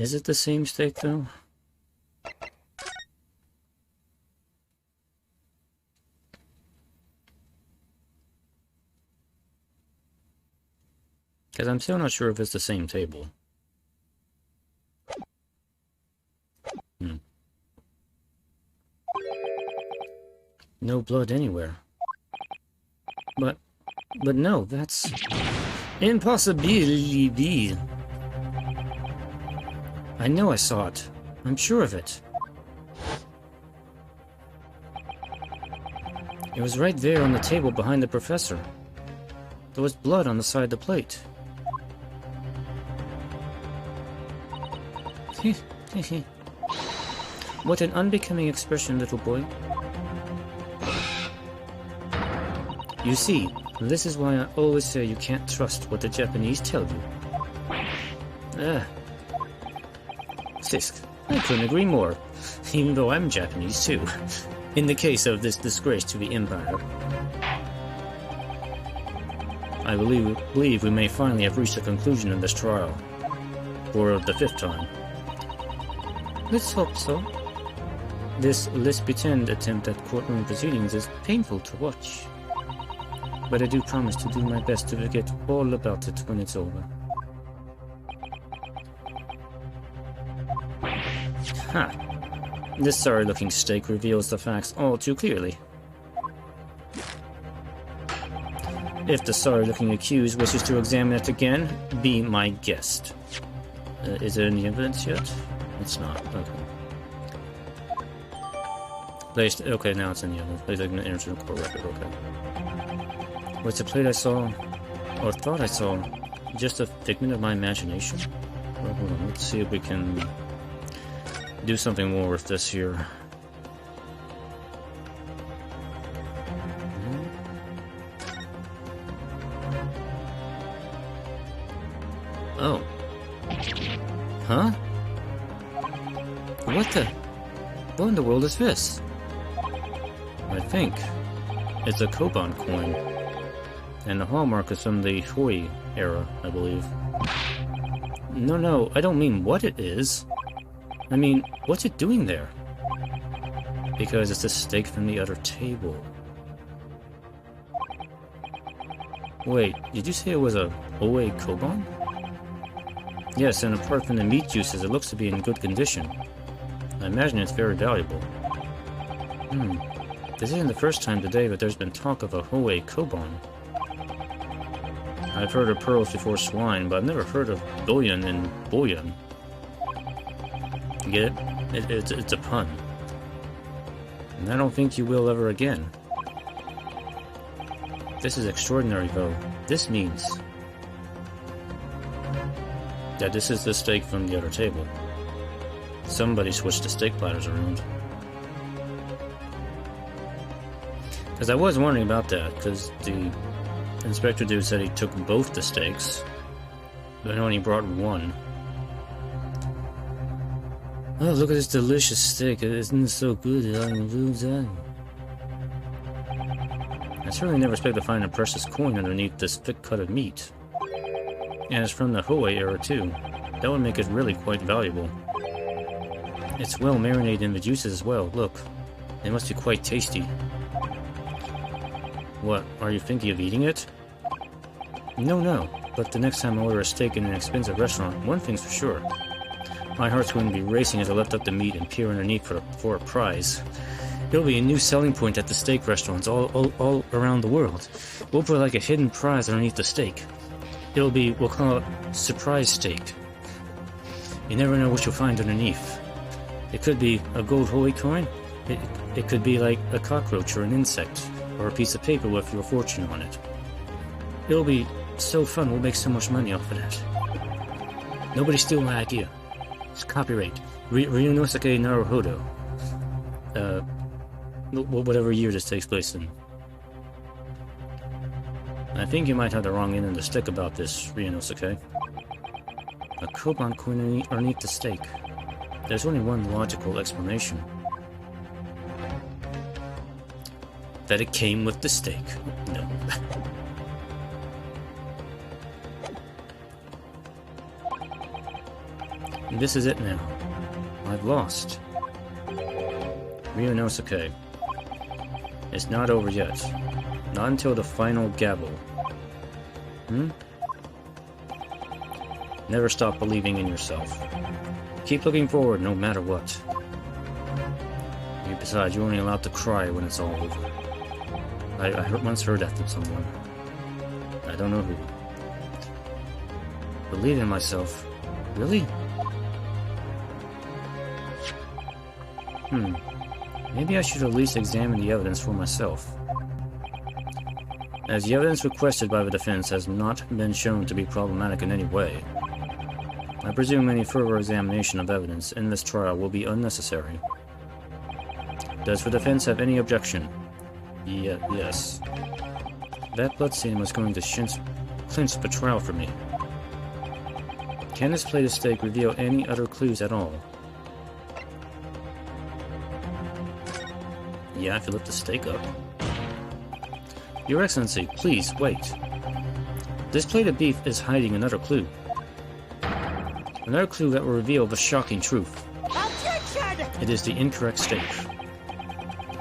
Is it the same steak, though? Because I'm still not sure if it's the same table. No blood anywhere. But no, that's impossible. I know I saw it. I'm sure of it. It was right there on the table behind the professor. There was blood on the side of the plate. What an unbecoming expression, little boy. You see, this is why I always say you can't trust what the Japanese tell you. Sisk, I couldn't agree more, even though I'm Japanese too, in the case of this disgrace to the Empire. I believe we may finally have reached a conclusion in this trial, for the 5th time. Let's hope so. This let's pretend attempt at courtroom proceedings is painful to watch. But I do promise to do my best to forget all about it when it's over. Ha! This sorry-looking steak reveals the facts all too clearly. If the sorry-looking accused wishes to examine it again, be my guest. Is there any evidence yet? It's not. Okay. Placed. Okay, now it's in the oven. Placed like an international court record. Okay. What's the plate I saw, or thought I saw, just a figment of my imagination? Well, hold on. Let's see if we can do something more with this here. Oh. Huh? What in the world is this? I think it's a Koban coin. And the hallmark is from the Hui era, I believe. No, I don't mean what it is. I mean, what's it doing there? Because it's a steak from the other table. Wait, did you say it was a Oe Koban? Yes, and apart from the meat juices, it looks to be in good condition. I imagine it's very valuable. This isn't the first time today that there's been talk of a Oe Koban. I've heard of pearls before swine, but I've never heard of bullion and bullion. Get it? It's a pun. And I don't think you will ever again. This is extraordinary, though. This means that this is the steak from the other table. Somebody switched the steak platters around. Because I was wondering about that, because the inspector dude said he took both the steaks, but only brought one. Oh, look at this delicious steak. Isn't it so good? I certainly never expected to find a precious coin underneath this thick cut of meat. And it's from the Hui era, too. That would make it really quite valuable. It's well marinated in the juices as well. Look, they must be quite tasty. What, are you thinking of eating it? No, but the next time I order a steak in an expensive restaurant, one thing's for sure. My heart's going to be racing as I lift up the meat and peer underneath for a prize. It'll be a new selling point at the steak restaurants all around the world. We'll put like a hidden prize underneath the steak. It'll be, we'll call it surprise steak. You never know what you'll find underneath. It could be a gold Holy coin. It could be like a cockroach or an insect, or a piece of paper with your fortune on it. It'll be so fun, we'll make so much money off of that. Nobody steal my idea. It's copyright. Ryunosuke Naruhodo. Whatever year this takes place in. I think you might have the wrong end of the stick about this, Ryunosuke. A Koban coin underneath the steak. There's only one logical explanation. That it came with the steak. No. This is it now. I've lost. Ryunosuke. It's not over yet. Not until the final gavel. Never stop believing in yourself. Keep looking forward no matter what. Besides, you're only allowed to cry when it's all over. I once heard that from someone. I don't know who. Believe in myself. Really? Maybe I should at least examine the evidence for myself. As the evidence requested by the defense has not been shown to be problematic in any way, I presume any further examination of evidence in this trial will be unnecessary. Does the defense have any objection? Yes. That bloodstain was going to clinch the trial for me. Can this plate of steak reveal any other clues at all? Yeah, if you lift the steak up. Your Excellency, please, wait. This plate of beef is hiding another clue. Another clue that will reveal the shocking truth. Objection! It is the incorrect steak.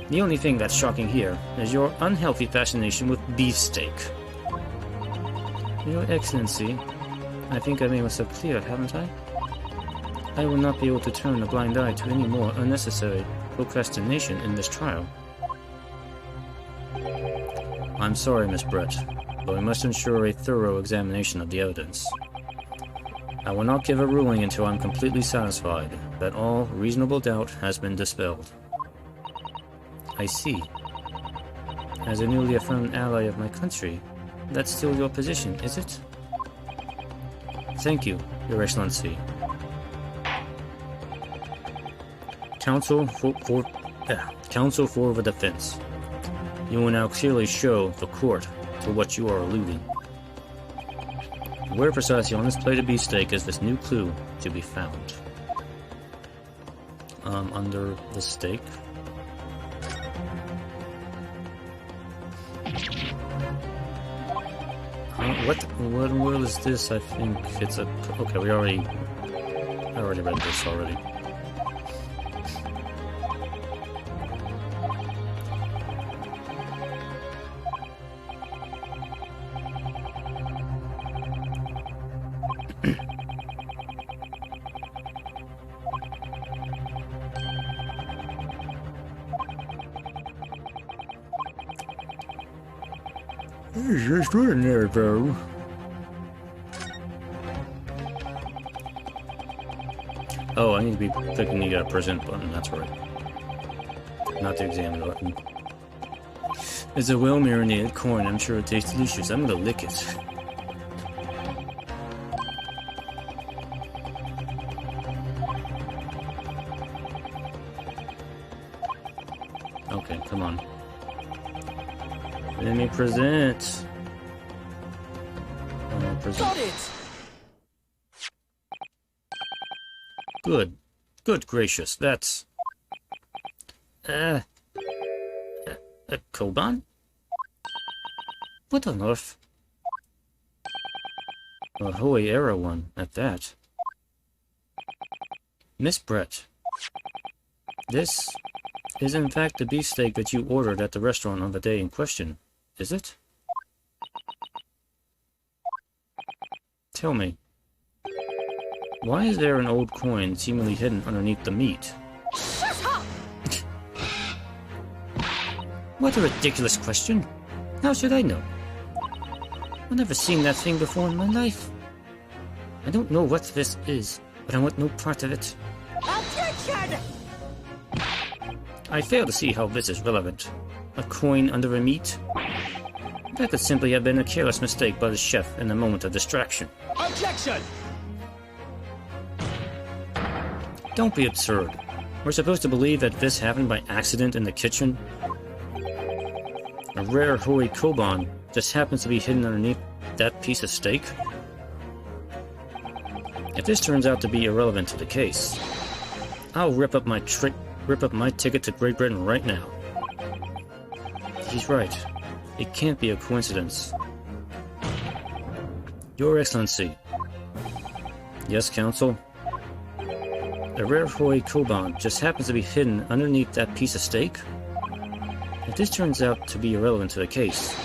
The only thing that's shocking here is your unhealthy fascination with beefsteak. Your Excellency, I think I made myself clear, haven't I? I will not be able to turn a blind eye to any more unnecessary procrastination in this trial. I'm sorry, Miss Brett, but we must ensure a thorough examination of the evidence. I will not give a ruling until I'm completely satisfied that all reasonable doubt has been dispelled. I see. As a newly affirmed ally of my country, that's still your position, is it? Thank you, Your Excellency. Counsel for the defense. You will now clearly show the court to what you are alluding. Where precisely on this plate of beefsteak is this new clue to be found? Under the steak. What world is this? I think it's a... Okay, I already read this already. This is extraordinary, bro. Oh, I need to be clicking the present button, that's right. Not the examine button. It's a well-marinated corn, I'm sure it tastes delicious. I'm gonna lick it. Okay, come on. Let me present. Got it! Good. Good gracious, that's... Koban? What on earth? A Hoei era one, at that. Miss Brett. This is in fact the beefsteak that you ordered at the restaurant on the day in question, is it? Tell me, why is there an old coin seemingly hidden underneath the meat? Shut up! What a ridiculous question! How should I know? I've never seen that thing before in my life. I don't know what this is, but I want no part of it. Objection! I fail to see how this is relevant. A coin under a meat? That could simply have been a careless mistake by the chef in a moment of distraction. Objection! Don't be absurd. We're supposed to believe that this happened by accident in the kitchen? A rare Hoei Koban just happens to be hidden underneath that piece of steak? If this turns out to be irrelevant to the case, I'll rip up my ticket to Great Britain right now. He's right. It can't be a coincidence. Your Excellency. Yes, Counsel? a rare Hoi Koban just happens to be hidden underneath that piece of steak? If this turns out to be irrelevant to the case,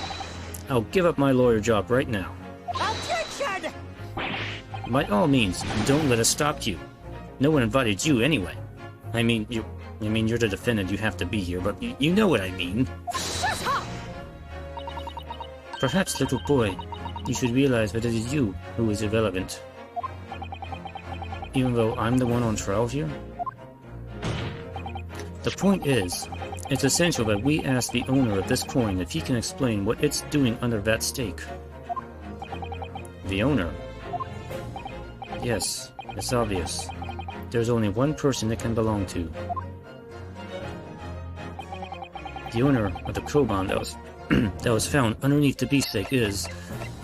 I'll give up my lawyer job right now. Objection! By all means, don't let us stop you. No one invited you anyway. I mean, you're the defendant, you have to be here, but you know what I mean. Shut up! Perhaps, little boy, you should realize that it is you who is irrelevant. Even though I'm the one on trial here? The point is, it's essential that we ask the owner of this coin if he can explain what it's doing under that stake. The owner? Yes, it's obvious. There's only one person it can belong to. The owner of the Koban that was found underneath the beefsteak is,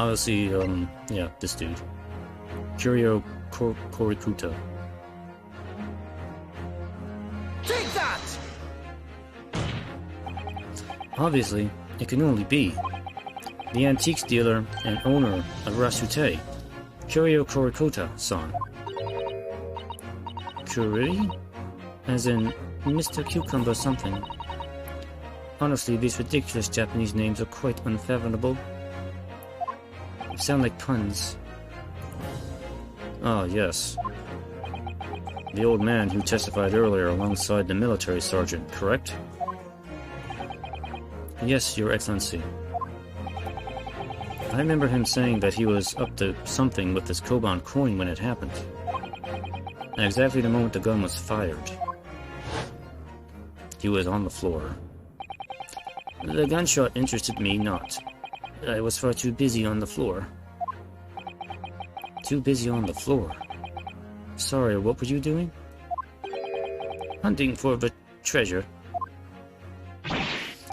obviously, yeah, this dude. Curio Korikuta. Take that! Obviously, it can only be the antiques dealer and owner of Ryunosuke, Curio Korikuta-san. Curie? As in Mr. Cucumber something. Honestly, these ridiculous Japanese names are quite unfathomable. They sound like puns. Ah, yes. The old man who testified earlier alongside the military sergeant, correct? Yes, Your Excellency. I remember him saying that he was up to something with this Koban coin when it happened. At exactly the moment the gun was fired. He was on the floor. The gunshot interested me not. I was far too busy on the floor. Too busy on the floor? Sorry, what were you doing? Hunting for the treasure.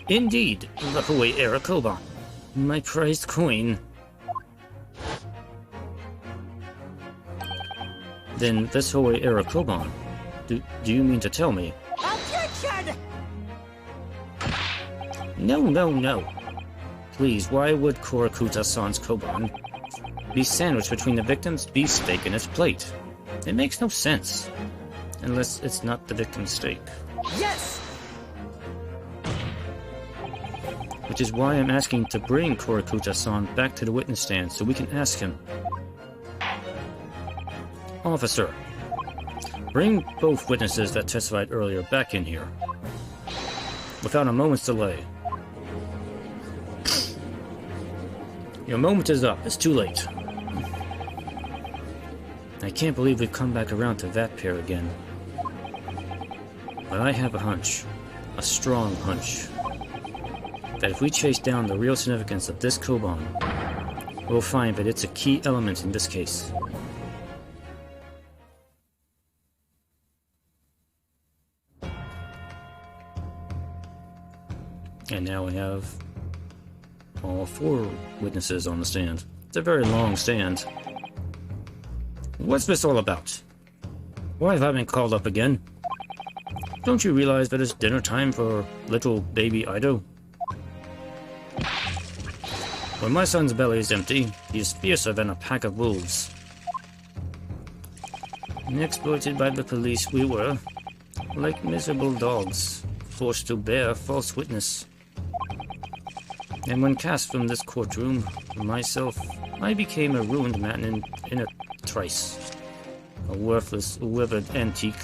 Indeed, the Huey-era Koban. My prized coin. Then this Huey-era Koban. Do you mean to tell me? Objection! No. Please, why would Korikuta-san's Koban be sandwiched between the victim's beefsteak and its plate? It makes no sense. Unless it's not the victim's steak. Yes! Which is why I'm asking to bring Korikuta-san back to the witness stand so we can ask him. Officer, bring both witnesses that testified earlier back in here. Without a moment's delay. Your moment is up. It's too late. I can't believe we've come back around to that pair again. But I have a hunch. A strong hunch. That if we chase down the real significance of this Koban, we'll find that it's a key element in this case. And now we have all 4 witnesses on the stand. It's a very long stand. What's this all about? Why have I been called up again? Don't you realize that it's dinner time for little baby Ido? When my son's belly is empty, he is fiercer than a pack of wolves. Exploited by the police, we were, like miserable dogs, forced to bear false witness. And when cast from this courtroom, myself, I became a ruined man in a trice. A worthless, withered antique.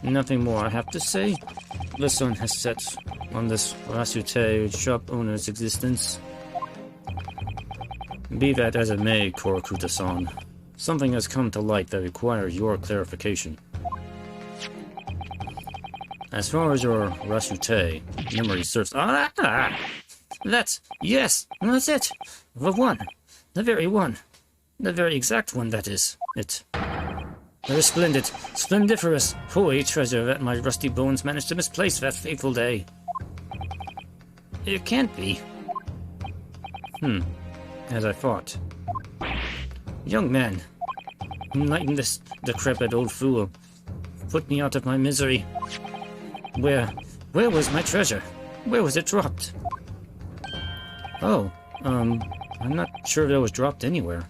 Nothing more I have to say. The sun has set on this Ryunosuke shop owner's existence. Be that as it may, Korikuta-san, something has come to light that requires your clarification. As far as your Ryunosuke memory serves, yes, that's it. The one, the very one, the very exact one, that is, it. The resplendent, splendiferous, hoary treasure that my rusty bones managed to misplace that fateful day. It can't be. As I thought. Young man, enlighten this decrepit old fool. Put me out of my misery. Where was my treasure? Where was it dropped? Oh, I'm not sure if it was dropped anywhere.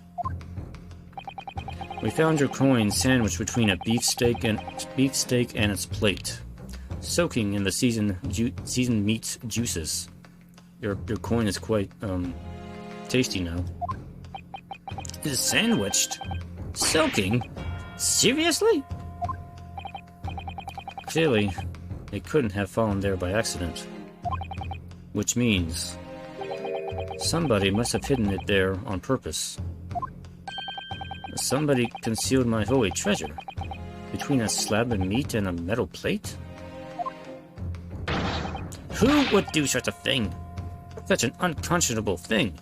We found your coin sandwiched between a beefsteak and its plate, soaking in the seasoned meat's juices. Your coin is quite tasty now. Is sandwiched? Soaking? Seriously? Clearly, it couldn't have fallen there by accident. Which means somebody must have hidden it there on purpose. Somebody concealed my holy treasure between a slab of meat and a metal plate? Who would do such a thing? Such an unconscionable thing.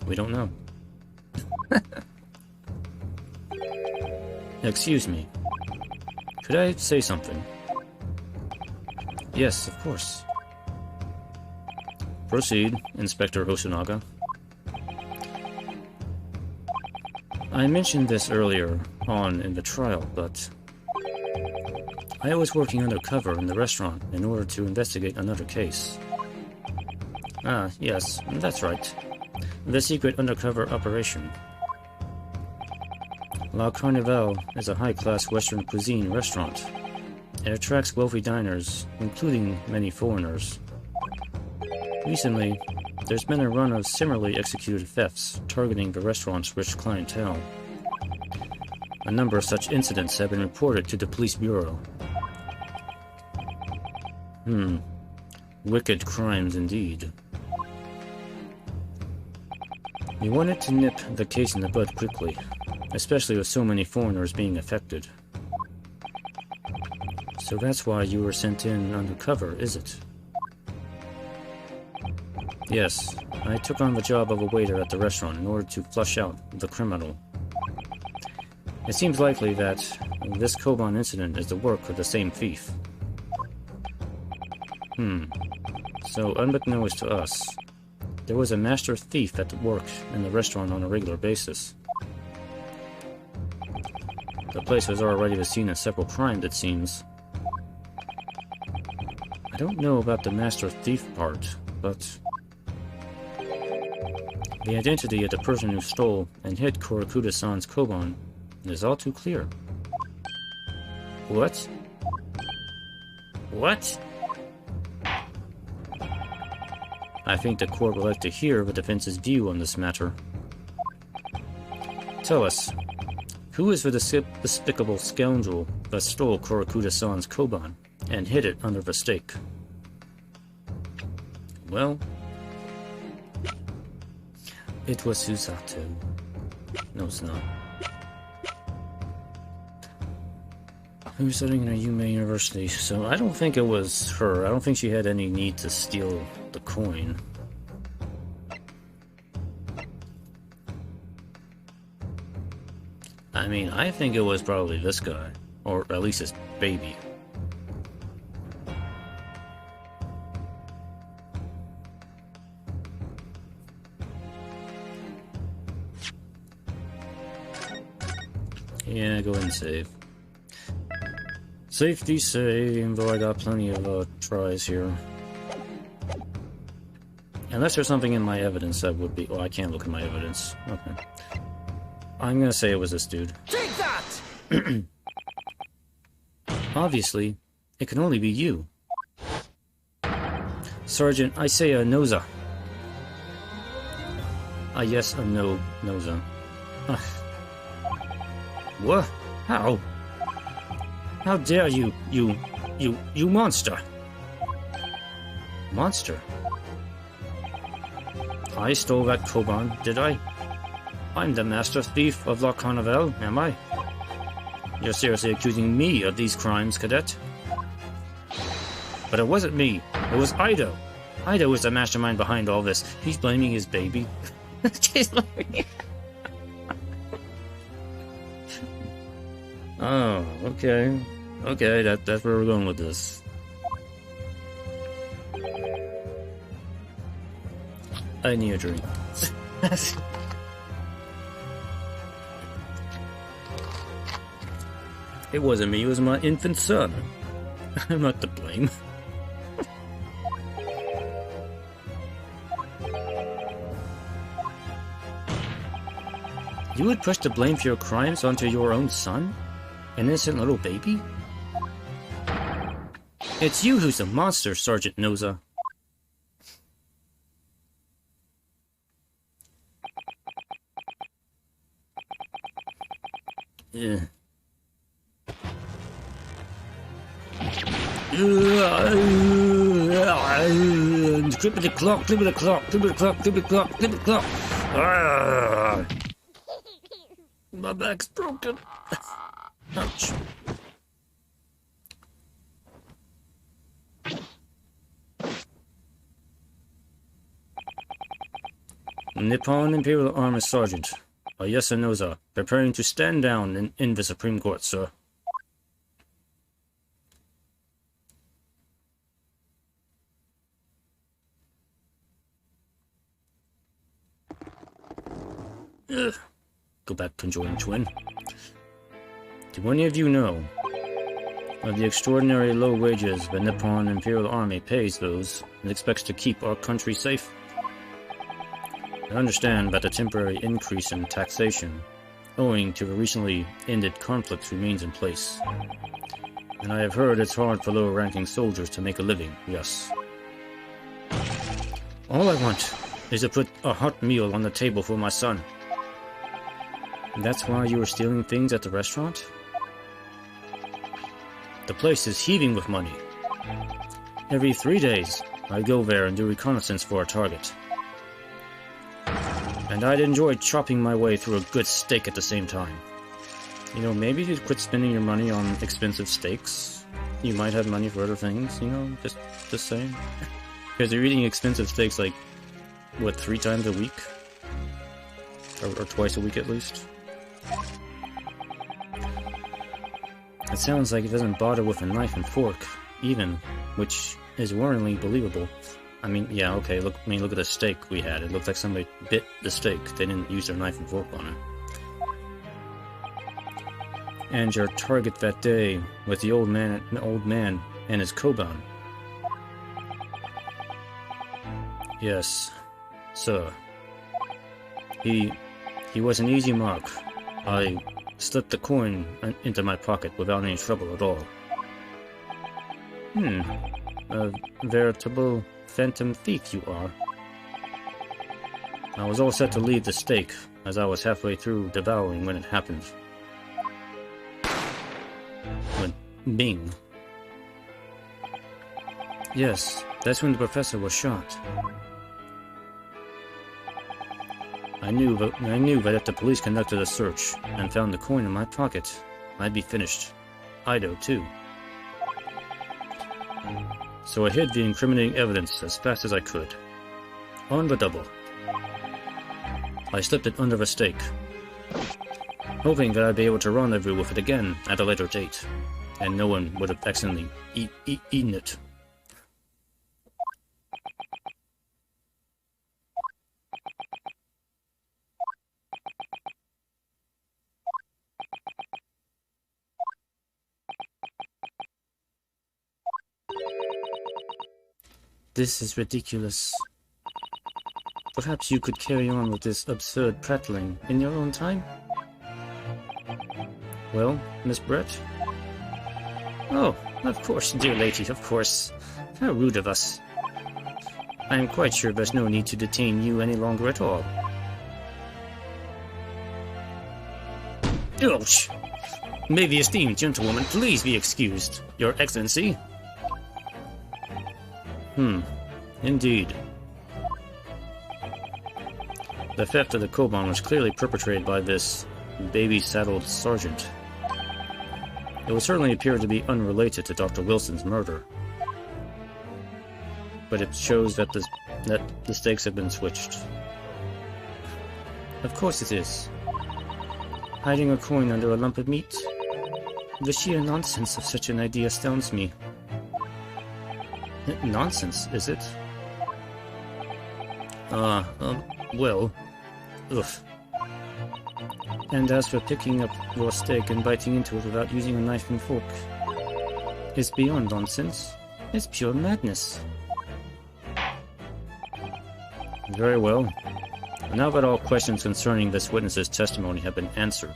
We don't know. Excuse me. Could I say something? Yes, of course. Proceed, Inspector Hosonaga. I mentioned this earlier on in the trial, but I was working undercover in the restaurant in order to investigate another case. Ah, yes, that's right. The secret undercover operation. La Carnival is a high-class Western cuisine restaurant. It attracts wealthy diners, including many foreigners. Recently, there's been a run of similarly executed thefts targeting the restaurant's rich clientele. A number of such incidents have been reported to the police bureau. Wicked crimes indeed. We wanted to nip the case in the bud quickly, especially with so many foreigners being affected. So that's why you were sent in undercover, is it? Yes, I took on the job of a waiter at the restaurant in order to flush out the criminal. It seems likely that this Koban incident is the work of the same thief. So unbeknownst to us, there was a master thief at work in the restaurant on a regular basis. The place was already the scene of several crimes, it seems. I don't know about the master thief part, but the identity of the person who stole and hid Korakuda-san's Koban is all too clear. What? What? I think the court would like to hear the defense's view on this matter. Tell us, who is the despicable scoundrel that stole Korakuda-san's Koban and hid it under the steak? Well, it was Susato. No, it's not. Who was studying at Yume University, so I don't think it was her. I don't think she had any need to steal the coin. I mean, I think it was probably this guy, or at least his baby. Yeah, go ahead and save. Safety save, even though I got plenty of tries here. Unless there's something in my evidence that would be... Oh, I can't look at my evidence. Okay. I'm gonna say it was this dude. Take that! Obviously, it can only be you. Sergeant Isaiah Noza. Ah, yes, a Noza. What? How? How dare you, you monster! Monster? I stole that Koban, did I? I'm the master thief of La Carnival, am I? You're seriously accusing me of these crimes, cadet? But it wasn't me, it was Ido. Ido was the mastermind behind all this. He's blaming his baby. Oh, okay. Okay, that's where we're going with this. I need a drink. It wasn't me, it was my infant son. I'm not to blame. You would push the blame for your crimes onto your own son? An innocent little baby? It's you who's a monster, Sergeant Noza. Yeah. Clippity clock, clippity clock, clippity clock, clippity clock, clippity clock. Ah, my back's broken. Ouch. Nippon Imperial Army Sergeant. Ayasa Noza, preparing to stand down in the Supreme Court, sir. Ugh. Go back, conjoined twin. Do any of you know of the extraordinary low wages the Nippon Imperial Army pays those it expects to keep our country safe? I understand that a temporary increase in taxation, owing to the recently ended conflict, remains in place. And I have heard it's hard for lower-ranking soldiers to make a living, yes. All I want is to put a hot meal on the table for my son. That's why you were stealing things at the restaurant? The place is heaving with money. Every 3 days, I go there and do reconnaissance for a target. And I'd enjoy chopping my way through a good steak at the same time. You know, maybe you'd quit spending your money on expensive steaks. You might have money for other things, you know, just saying. Because you're eating expensive steaks like, what, 3 times a week? Or twice a week at least? It sounds like he doesn't bother with a knife and fork, even, which is worryingly believable. I mean, yeah, okay, look at the steak we had. It looked like somebody bit the steak. They didn't use their knife and fork on it. And your target that day with the old man and his koban. Yes, sir. He was an easy mark. I slipped the coin into my pocket without any trouble at all. A veritable phantom thief you are. I was all set to leave the steak, as I was halfway through devouring when it happened. When bing. Yes, that's when the professor was shot. I knew that if the police conducted a search and found the coin in my pocket, I'd be finished. Ido, too. So I hid the incriminating evidence as fast as I could. On the double. I slipped it under the steak, hoping that I'd be able to rendezvous with it again at a later date, and no one would have accidentally eaten it. This is ridiculous. Perhaps you could carry on with this absurd prattling in your own time? Well, Miss Brett? Oh, of course, dear lady, of course. How rude of us. I am quite sure there's no need to detain you any longer at all. Ouch! May the esteemed gentlewoman please be excused, Your Excellency. Indeed. The theft of the koban was clearly perpetrated by this baby-saddled sergeant. It would certainly appear to be unrelated to Dr. Wilson's murder. But it shows that the stakes have been switched. Of course it is. Hiding a coin under a lump of meat? The sheer nonsense of such an idea astounds me. Nonsense, is it? Well... Oof. And as for picking up your steak and biting into it without using a knife and fork, it's beyond nonsense. It's pure madness. Very well. Now that all questions concerning this witness's testimony have been answered,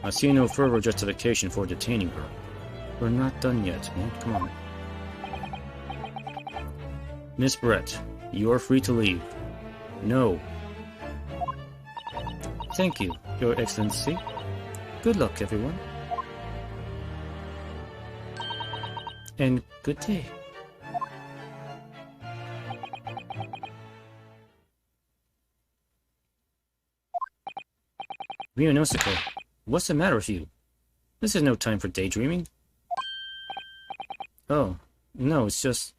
I see no further justification for detaining her. We're not done yet, man. Come on. Miss Brett, you are free to leave. No. Thank you, Your Excellency. Good luck, everyone. And good day. Ryunosuke, what's the matter with you? This is no time for daydreaming. Oh, no, it's just...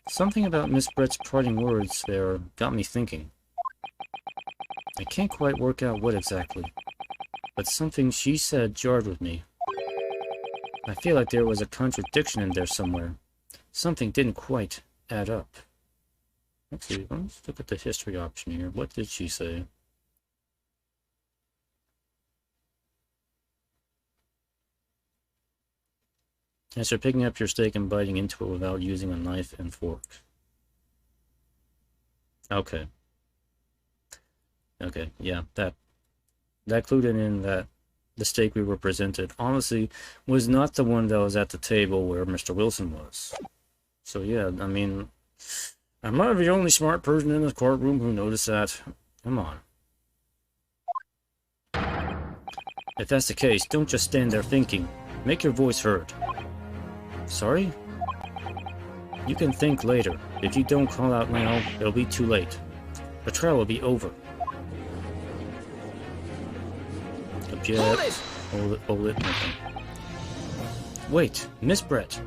something about Miss Brett's parting words there got me thinking. I can't quite work out what exactly, but something she said jarred with me. I feel like there was a contradiction in there somewhere. Something didn't quite add up. Let's see, let's look at the history option here. What did she say? As you're picking up your steak and biting into it without using a knife and fork. Okay. Okay, yeah, that clued in that the steak we were presented, honestly, was not the one that was at the table where Mr. Wilson was. So yeah, I mean, I'm not the only smart person in the courtroom who noticed that. Come on. If that's the case, don't just stand there thinking. Make your voice heard. Sorry? You can think later. If you don't call out now, it'll be too late. The trial will be over. Object. Hold it, nothing. Wait, Miss Brett.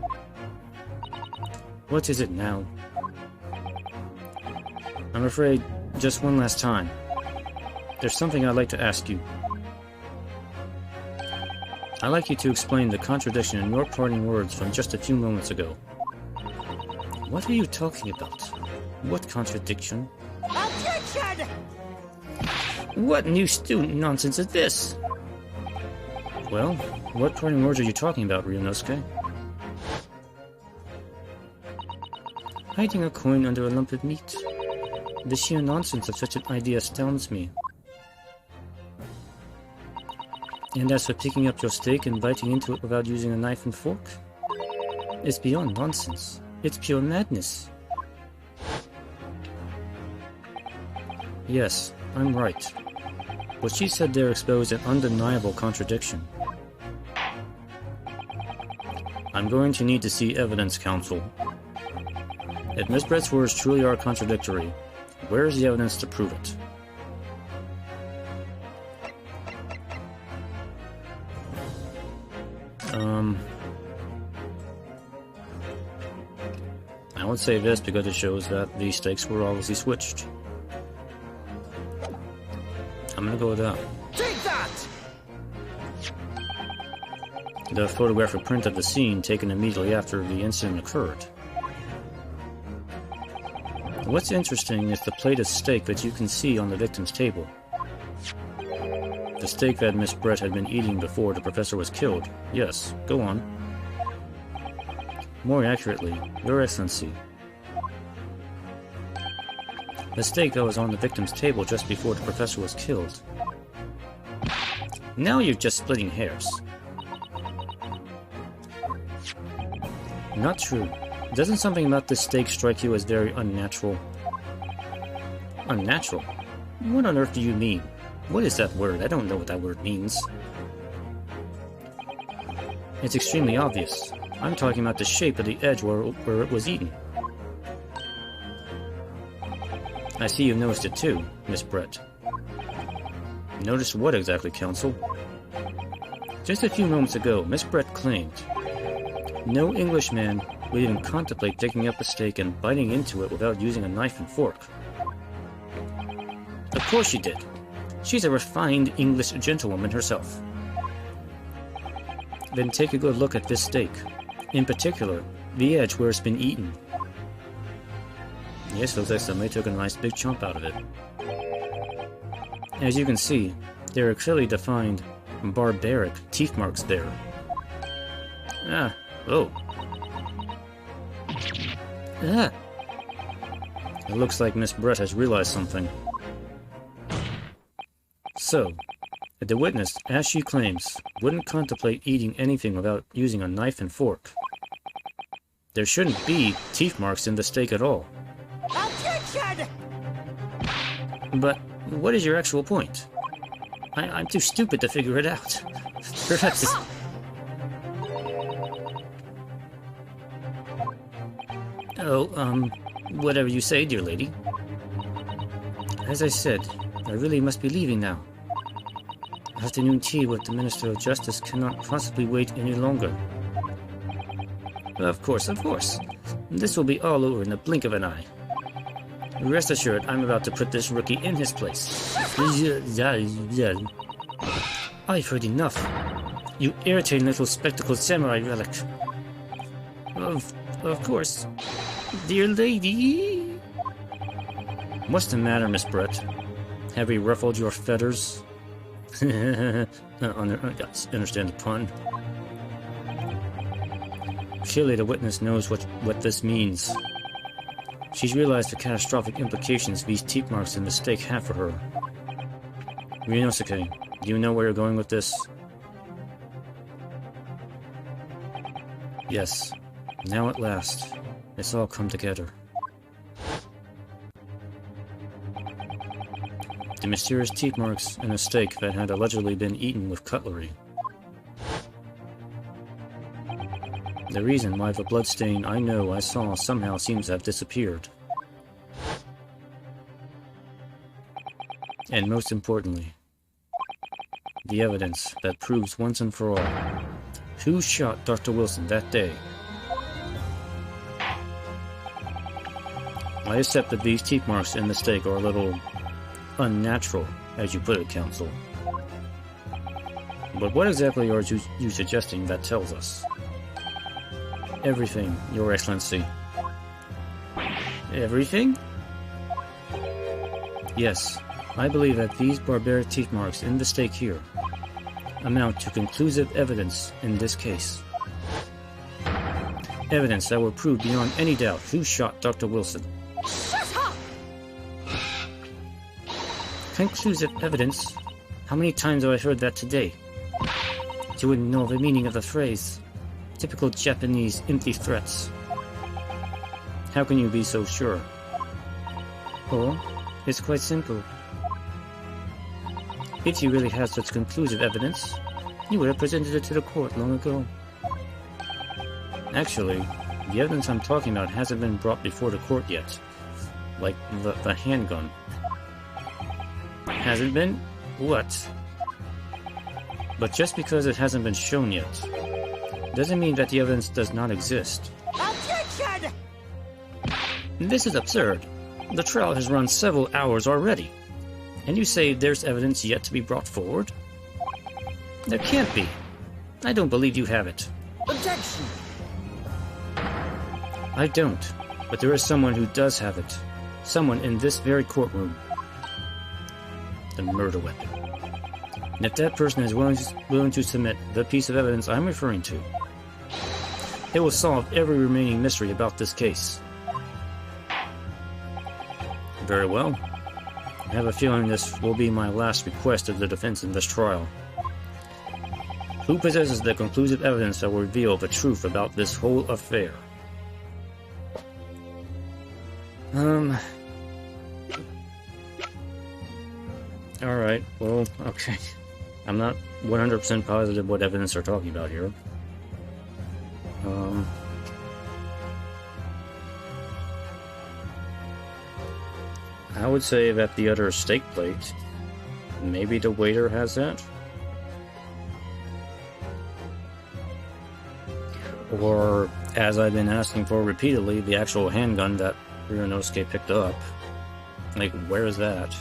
What is it now? I'm afraid, just one last time. There's something I'd like to ask you. I'd like you to explain the contradiction in your parting words from just a few moments ago. What are you talking about? What contradiction? Objection! What new student nonsense is this? Well, what parting words are you talking about, Ryunosuke? Hiding a coin under a lump of meat. The sheer nonsense of such an idea astounds me. And as for picking up your steak and biting into it without using a knife and fork? It's beyond nonsense. It's pure madness. Yes, I'm right. What she said there exposed an undeniable contradiction. I'm going to need to see evidence, counsel. If Miss Brett's words truly are contradictory, where is the evidence to prove it? I would say this because it shows that these stakes were obviously switched. I'm gonna go with that. Take that! The photographic print of the scene taken immediately after the incident occurred. What's interesting is the plate of steak that you can see on the victim's table. The steak that Miss Brett had been eating before the professor was killed. Yes, go on. More accurately, Your Excellency. The steak that was on the victim's table just before the professor was killed. Now you're just splitting hairs. Not true. Doesn't something about this steak strike you as very unnatural? Unnatural? What on earth do you mean? What is that word? I don't know what that word means. It's extremely obvious. I'm talking about the shape of the edge where it was eaten. I see you've noticed it too, Miss Brett. Noticed what exactly, counsel? Just a few moments ago, Miss Brett claimed no Englishman would even contemplate picking up a steak and biting into it without using a knife and fork. Of course she did. She's a refined English gentlewoman herself. Then take a good look at this steak. In particular, the edge where it's been eaten. Yes, looks like somebody took a nice big chunk out of it. As you can see, there are clearly defined, barbaric teeth marks there. Ah, oh. Ah! It looks like Miss Brett has realized something. So, the witness, as she claims, wouldn't contemplate eating anything without using a knife and fork. There shouldn't be teeth marks in the steak at all. Objection! But what is your actual point? I'm too stupid to figure it out. Perhaps it's... Oh, whatever you say, dear lady. As I said, I really must be leaving now. Afternoon tea with the Minister of Justice cannot possibly wait any longer. Of course, of course. This will be all over in the blink of an eye. Rest assured, I'm about to put this rookie in his place. I've heard enough. You irritating little spectacled samurai relic. Of course. Dear lady. What's the matter, Miss Brett? Have we ruffled your feathers? Understand the pun. Clearly the witness knows what this means. She's realized the catastrophic implications these teeth marks and mistake have for her. Ryunosuke, do you know where you're going with this? Yes. Now at last, it's all come together. The mysterious teeth marks in a steak that had allegedly been eaten with cutlery. The reason why the bloodstain I know I saw somehow seems to have disappeared. And most importantly, the evidence that proves once and for all who shot Dr. Wilson that day. I accept that these teeth marks in the steak are a little unnatural, as you put it, Counsel. But what exactly are you suggesting that tells us? Everything, Your Excellency. Everything? Yes, I believe that these barbaric teeth marks in the steak here amount to conclusive evidence in this case. Evidence that will prove beyond any doubt who shot Dr. Wilson. Shut up! Conclusive evidence? How many times have I heard that today? You wouldn't know the meaning of the phrase. Typical Japanese empty threats. How can you be so sure? Oh, it's quite simple. If you really had such conclusive evidence, you would have presented it to the court long ago. Actually, the evidence I'm talking about hasn't been brought before the court yet. Like the handgun. Hasn't been? What? But just because it hasn't been shown yet, doesn't mean that the evidence does not exist. Objection! This is absurd. The trial has run several hours already. And you say there's evidence yet to be brought forward? There can't be. I don't believe you have it. Objection! I don't. But there is someone who does have it. Someone in this very courtroom. The murder weapon. And if that person is willing to submit the piece of evidence I'm referring to, it will solve every remaining mystery about this case. Very well. I have a feeling this will be my last request of the defense in this trial. Who possesses the conclusive evidence that will reveal the truth about this whole affair? Alright, well, okay. I'm not 100% positive what evidence they're talking about here. I would say that the other steak plate, maybe the waiter has that? Or, as I've been asking for repeatedly, the actual handgun that Ryunosuke picked up. Like, where is that?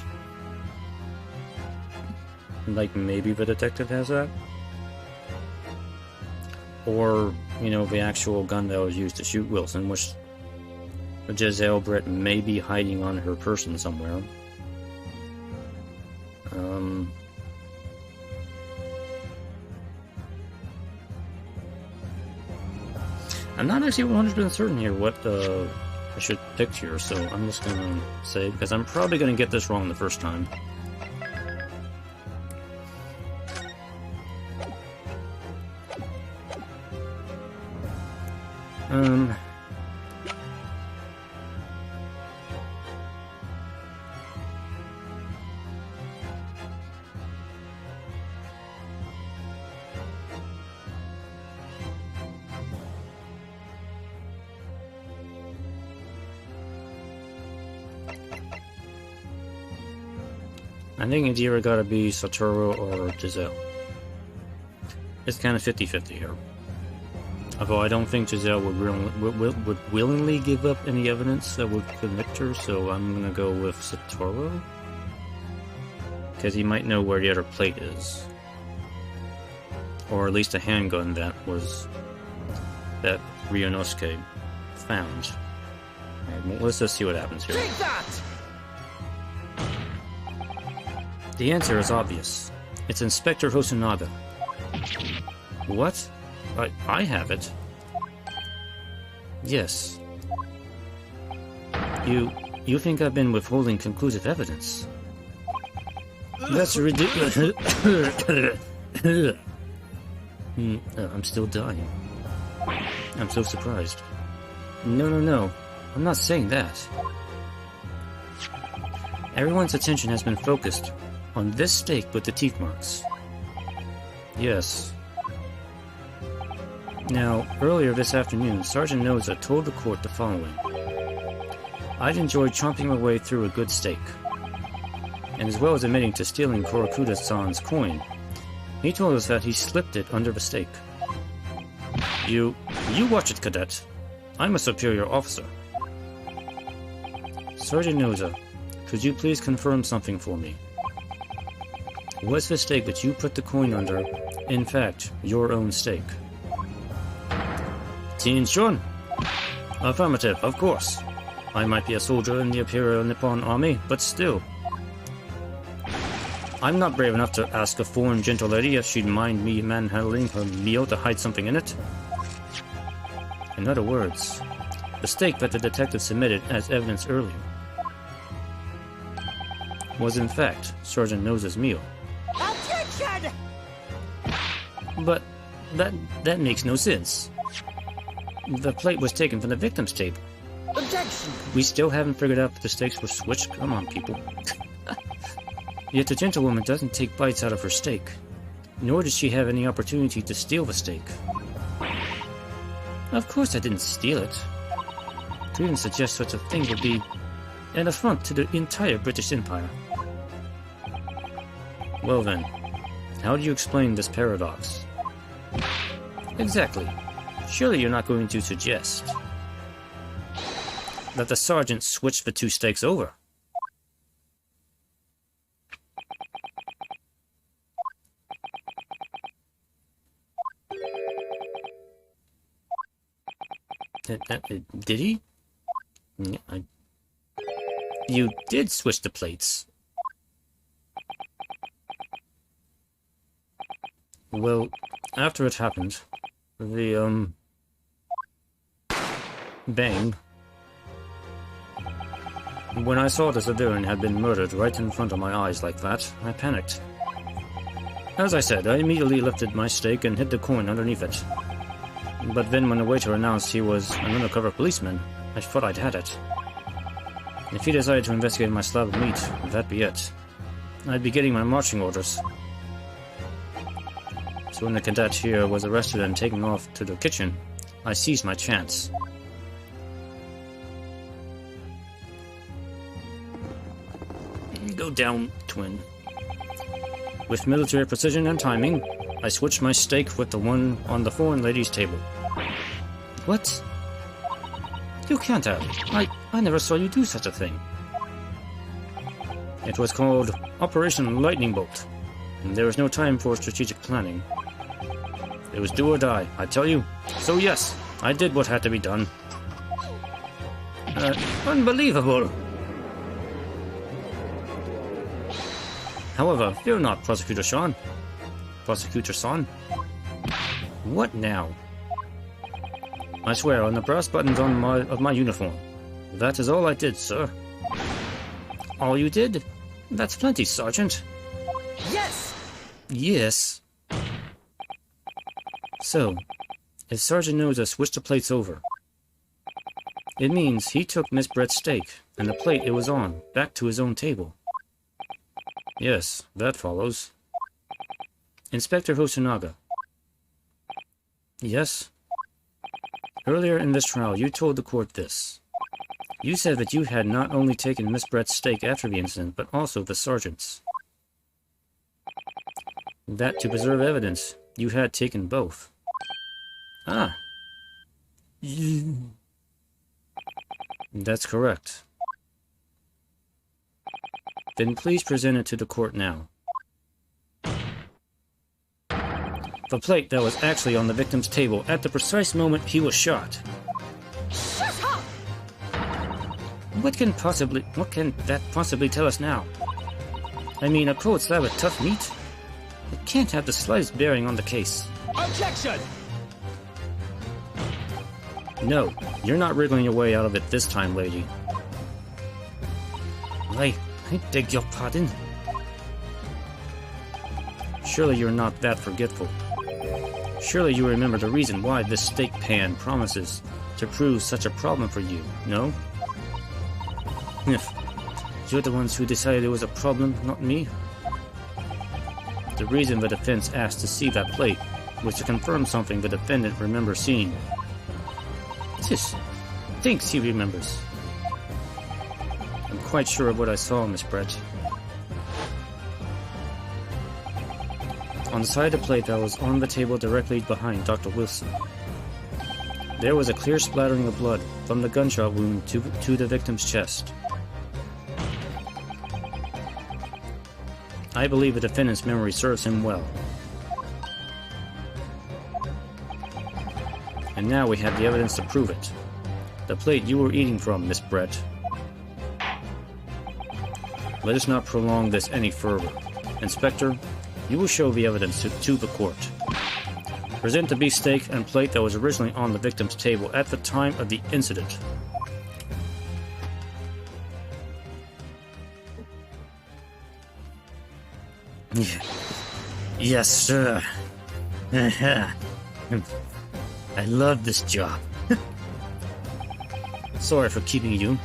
Like, maybe the detective has that? Or, you know, the actual gun that was used to shoot Wilson, which Giselle Brett may be hiding on her person somewhere. I'm not actually 100% certain here what I should pick here, so I'm just gonna say, because I'm probably gonna get this wrong the first time. I think it's either gotta be Satoru or Giselle. It's kind of 50-50 here. Although I don't think Giselle would willingly give up any evidence that would convict her, so I'm gonna go with Satoru. Because he might know where the other plate is. Or at least a handgun that Ryunosuke found. Alright, well, let's just see what happens here. Take that! The answer is obvious. It's Inspector Hosonaga. What? I have it. Yes. You think I've been withholding conclusive evidence? That's ridiculous. I'm still dying. I'm so surprised. No. I'm not saying that. Everyone's attention has been focused on this stake with the teeth marks. Yes. Now, earlier this afternoon, Sergeant Noza told the court the following. I'd enjoyed chomping my way through a good steak. And as well as admitting to stealing Kurakuda-san's coin, he told us that he slipped it under the steak. You watch it, cadet. I'm a superior officer. Sergeant Noza, could you please confirm something for me? Was the stake that you put the coin under, in fact, your own stake? Teen-shun? Affirmative, of course. I might be a soldier in the Imperial Nippon Army, but still. I'm not brave enough to ask a foreign gentle lady if she'd mind me manhandling her meal to hide something in it. In other words, the stake that the detective submitted as evidence earlier was in fact Sergeant Noza's meal. Objection! But that makes no sense. The plate was taken from the victim's table. Objection! We still haven't figured out if the stakes were switched. Come on, people. Yet the gentlewoman doesn't take bites out of her steak, nor does she have any opportunity to steal the steak. Of course I didn't steal it. To even suggest such a thing would be an affront to the entire British Empire. Well then, how do you explain this paradox? Exactly. Surely you're not going to suggest that the sergeant switched the two stakes over. Did he? You did switch the plates. Well, after it happened, the, bang. When I saw the civilian had been murdered right in front of my eyes like that, I panicked. As I said, I immediately lifted my stake and hid the coin underneath it. But then when the waiter announced he was an undercover policeman, I thought I'd had it. If he decided to investigate my slab of meat, that'd be it. I'd be getting my marching orders. So when the cadet here was arrested and taken off to the kitchen, I seized my chance. Go down, twin. With military precision and timing, I switched my stake with the one on the foreign lady's table. What? You can't have. I never saw you do such a thing. It was called Operation Lightning Bolt, and there was no time for strategic planning. It was do or die, I tell you. So yes, I did what had to be done. Unbelievable! However, fear not, Prosecutor Sean. Prosecutor Son? What now? I swear on the brass buttons of my uniform, That is all I did, sir. All you did? That's plenty, Sergeant. Yes! Yes. So, if Sergeant knows I switched the plates over, it means he took Miss Brett's steak and the plate it was on back to his own table. Yes, that follows. Inspector Hosonaga. Yes? Earlier in this trial, you told the court this. You said that you had not only taken Miss Brett's steak after the incident, but also the sergeant's. That to preserve evidence, you had taken both. Ah. That's correct. Then please present it to the court now. The plate that was actually on the victim's table at the precise moment he was shot. Shut up! What can that possibly tell us now? I mean, a cold slab of tough meat? It can't have the slightest bearing on the case. Objection! No, you're not wriggling your way out of it this time, lady. I beg your pardon? Surely you're not that forgetful. Surely you remember the reason why this steak pan promises to prove such a problem for you, no? You're the ones who decided it was a problem, not me. The reason the defense asked to see that plate was to confirm something the defendant remembers seeing. Just thinks he remembers. I'm quite sure of what I saw, Miss Brett. On the side of the plate that was on the table directly behind Dr. Wilson, there was a clear splattering of blood from the gunshot wound to the victim's chest. I believe the defendant's memory serves him well. And now we have the evidence to prove it. The plate you were eating from, Miss Brett. Let us not prolong this any further. Inspector, you will show the evidence to the court. Present the beefsteak and plate that was originally on the victim's table at the time of the incident. Yes, sir. I love this job. Sorry for keeping you.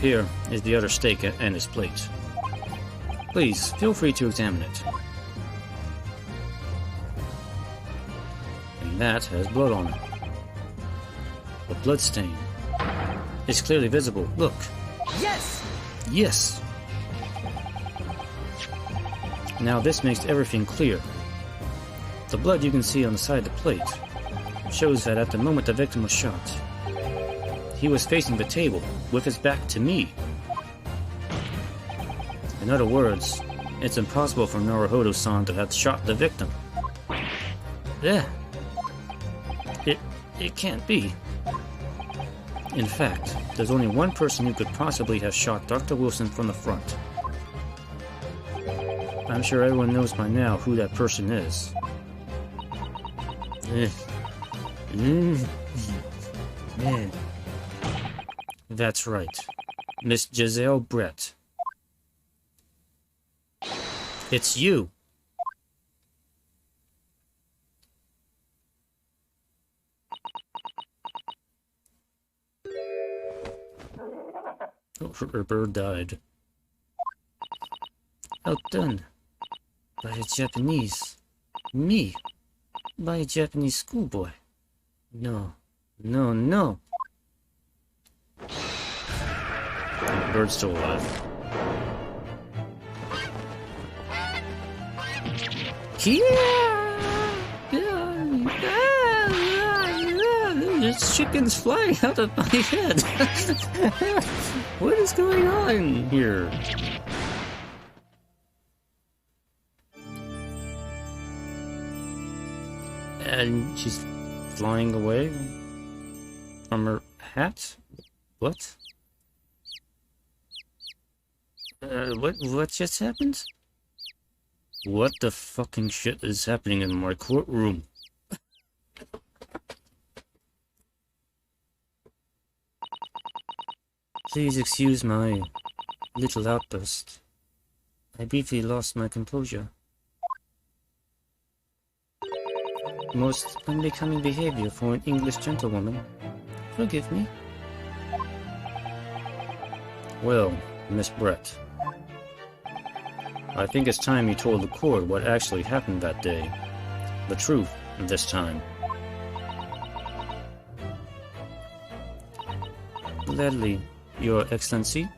Here is the other steak and his plate. Please, feel free to examine it. And that has blood on it. The blood stain is clearly visible. Look. Yes! Yes! Now this makes everything clear. The blood you can see on the side of the plate shows that at the moment the victim was shot, he was facing the table with his back to me. In other words, it's impossible for Naruhodo-san to have shot the victim. Yeah. It can't be. In fact, there's only one person who could possibly have shot Dr. Wilson from the front. I'm sure everyone knows by now who that person is. That's right. Miss Giselle Brett. It's you! Oh, her bird died. Outdone. By a Japanese. Me. By a Japanese schoolboy. No. No, no. The bird's still alive. There's chickens flying out of my head. What is going on here? And she's flying away from her hat? What? What just happened? What the fucking shit is happening in my courtroom? Please excuse my little outburst. I briefly lost my composure. Most unbecoming behavior for an English gentlewoman. Forgive me. Well, Miss Brett, I think it's time you told the court what actually happened that day. The truth, this time. Gladly, Your Excellency.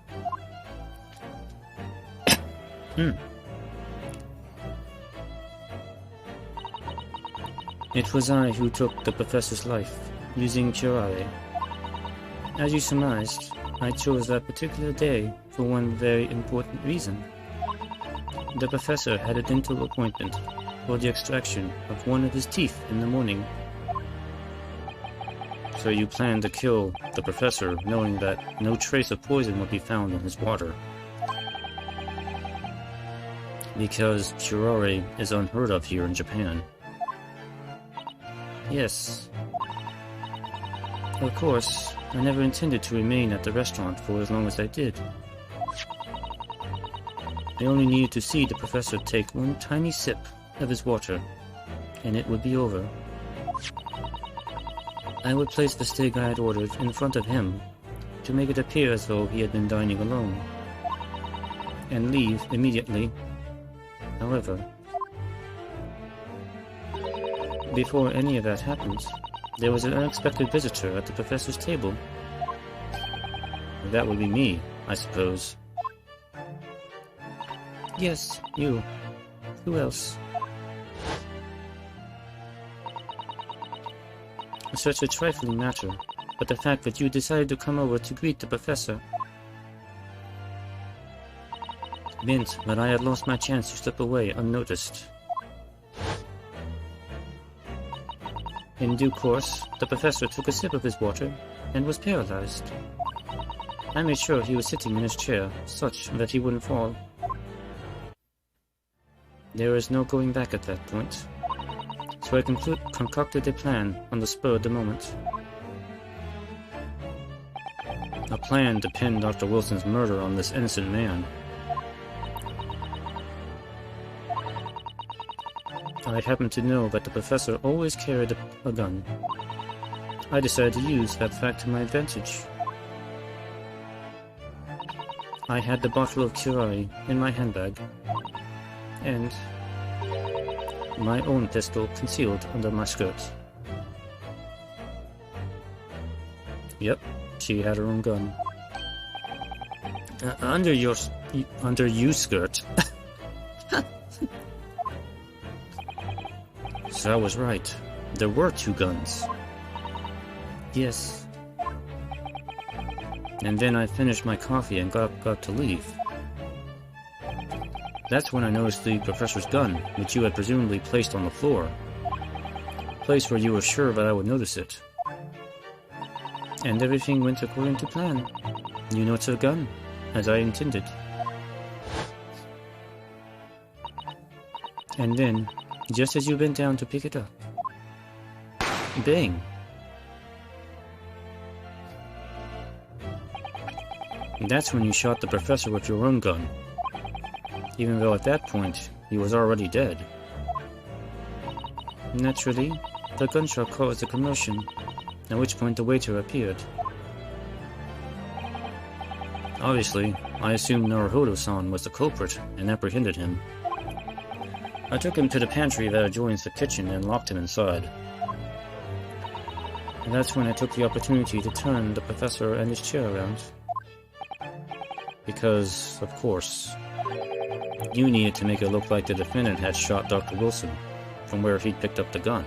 It was I who took the professor's life, using curare. As you surmised, I chose that particular day for one very important reason. The professor had a dental appointment for the extraction of one of his teeth in the morning. So you planned to kill the professor, knowing that no trace of poison would be found in his water. Because curare is unheard of here in Japan. Yes. Of course, I never intended to remain at the restaurant for as long as I did. I only needed to see the professor take one tiny sip of his water, and it would be over. I would place the steak I had ordered in front of him to make it appear as though he had been dining alone, and leave immediately. However, before any of that happened, there was an unexpected visitor at the professor's table. That would be me, I suppose. Yes, you. Who else? Such a trifling matter, but the fact that you decided to come over to greet the professor meant that I had lost my chance to slip away unnoticed. In due course, the professor took a sip of his water and was paralyzed. I made sure he was sitting in his chair, such that he wouldn't fall. There is no going back at that point, so I concocted a plan on the spur of the moment. A plan to pin Dr. Wilson's murder on this innocent man. I happened to know that the professor always carried a gun. I decided to use that fact to my advantage. I had the bottle of curare in my handbag, and my own pistol concealed under my skirt. Yep, she had her own gun. Under your skirt. So I was right. There were two guns. Yes. And then I finished my coffee and got to leave. That's when I noticed the professor's gun, which you had presumably placed on the floor. Place where you were sure that I would notice it. And everything went according to plan. You noticed the gun, as I intended. And then, just as you bent down to pick it up, bang! And that's when you shot the professor with your own gun, even though at that point he was already dead. Naturally, the gunshot caused a commotion, at which point the waiter appeared. Obviously, I assumed Naruhodo-san was the culprit and apprehended him. I took him to the pantry that adjoins the kitchen and locked him inside. And that's when I took the opportunity to turn the professor and his chair around. Because, of course, you needed to make it look like the defendant had shot Dr. Wilson from where he'd picked up the gun.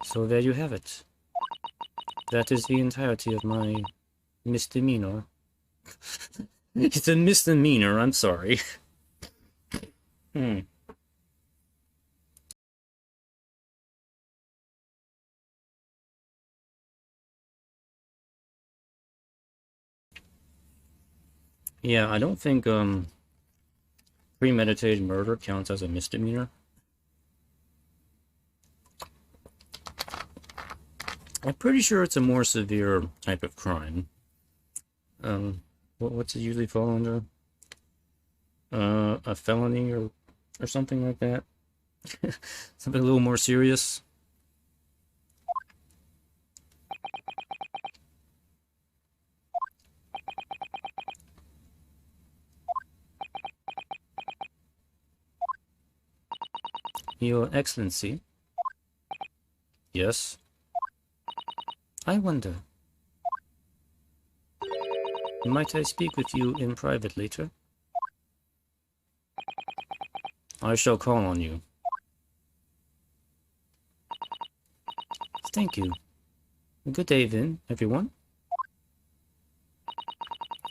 So there you have it. That is the entirety of my misdemeanor. It's a misdemeanor, I'm sorry. Yeah, I don't think premeditated murder counts as a misdemeanor. I'm pretty sure it's a more severe type of crime. What's it usually fall under? A felony or something like that. Something a little more serious. Your Excellency. Yes. I wonder. Might I speak with you in private later? I shall call on you. Thank you. Good day then, everyone.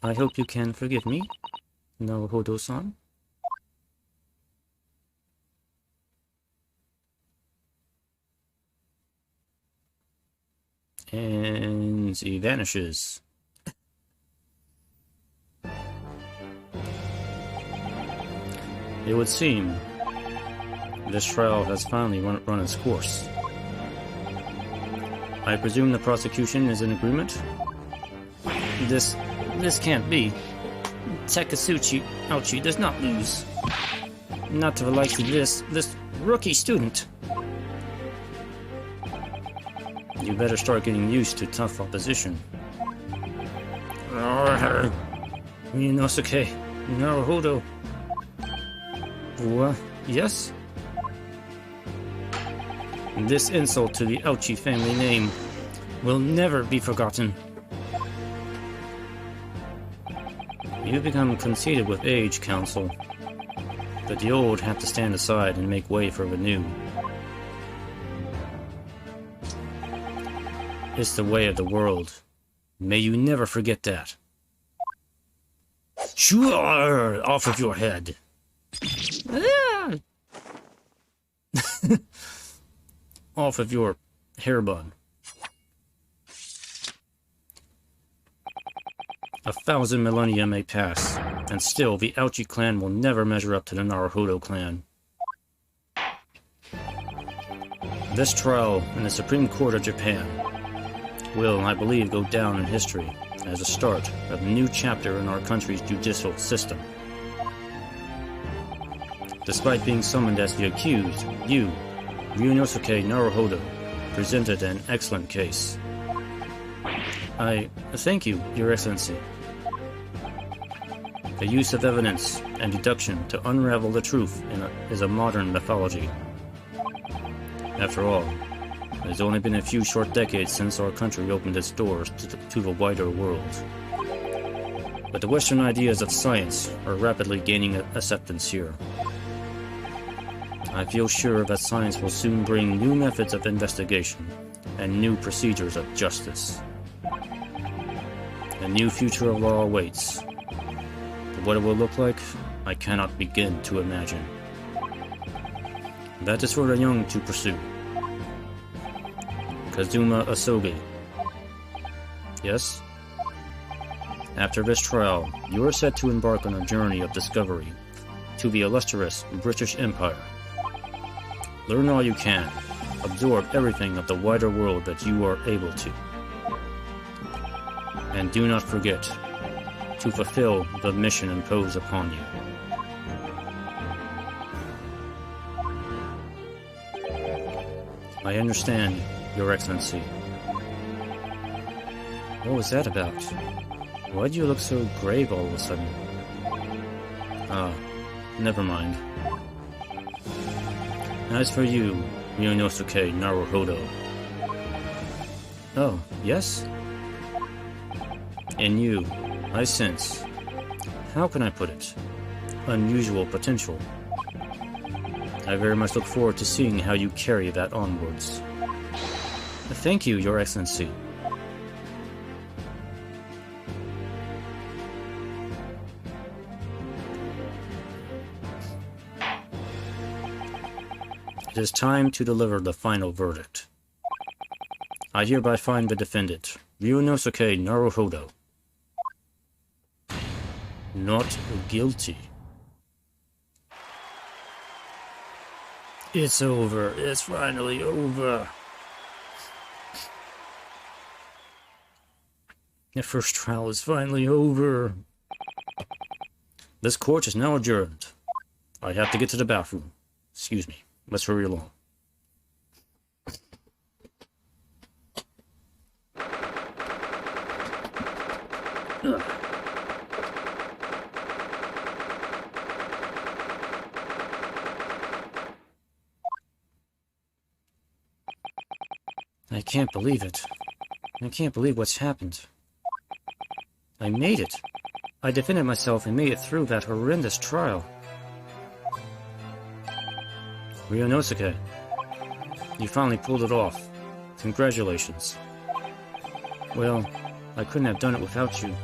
I hope you can forgive me, Naruhodo-san. And he vanishes. It would seem this trial has finally run its course. I presume the prosecution is in agreement? This can't be. Takasuchi Ouchi does not lose. Not to the likes of this rookie student. You better start getting used to tough opposition. Ryunosuke, Naruhodo. What? Yes? This insult to the Ouchi family name will never be forgotten. You become conceited with age, Council. But the old have to stand aside and make way for the new. It's the way of the world. May you never forget that. Sure, off of your head. Off of your hair bun. 1,000 millennia may pass, and still the Ouchi clan will never measure up to the Naruhodo clan. This trial in the Supreme Court of Japan will, I believe, go down in history as a start of a new chapter in our country's judicial system. Despite being summoned as the accused, you, Ryunosuke Naruhodo, presented an excellent case. I thank you, Your Excellency. The use of evidence and deduction to unravel the truth is a modern mythology. After all, it has only been a few short decades since our country opened its doors to the wider world. But the Western ideas of science are rapidly gaining acceptance here. I feel sure that science will soon bring new methods of investigation and new procedures of justice. A new future of law awaits. But what it will look like, I cannot begin to imagine. That is for the young to pursue. Kazuma Asobi. Yes? After this trial, you are set to embark on a journey of discovery to the illustrious British Empire. Learn all you can, absorb everything of the wider world that you are able to. And do not forget to fulfill the mission imposed upon you. I understand, Your Excellency. What was that about? Why do you look so grave all of a sudden? Never mind. As for you, Ryunosuke Naruhodo. Oh, yes? In you, I sense, how can I put it, unusual potential. I very much look forward to seeing how you carry that onwards. Thank you, Your Excellency. It is time to deliver the final verdict. I hereby find the defendant, Ryunosuke Naruhodo, Not guilty. It's over. It's finally over. The first trial is finally over. This court is now adjourned. I have to get to the bathroom. Excuse me. Let's hurry along. Ugh. I can't believe it. I can't believe what's happened. I made it. I defended myself and made it through that horrendous trial. Ryunosuke, you finally pulled it off. Congratulations. Well, I couldn't have done it without you.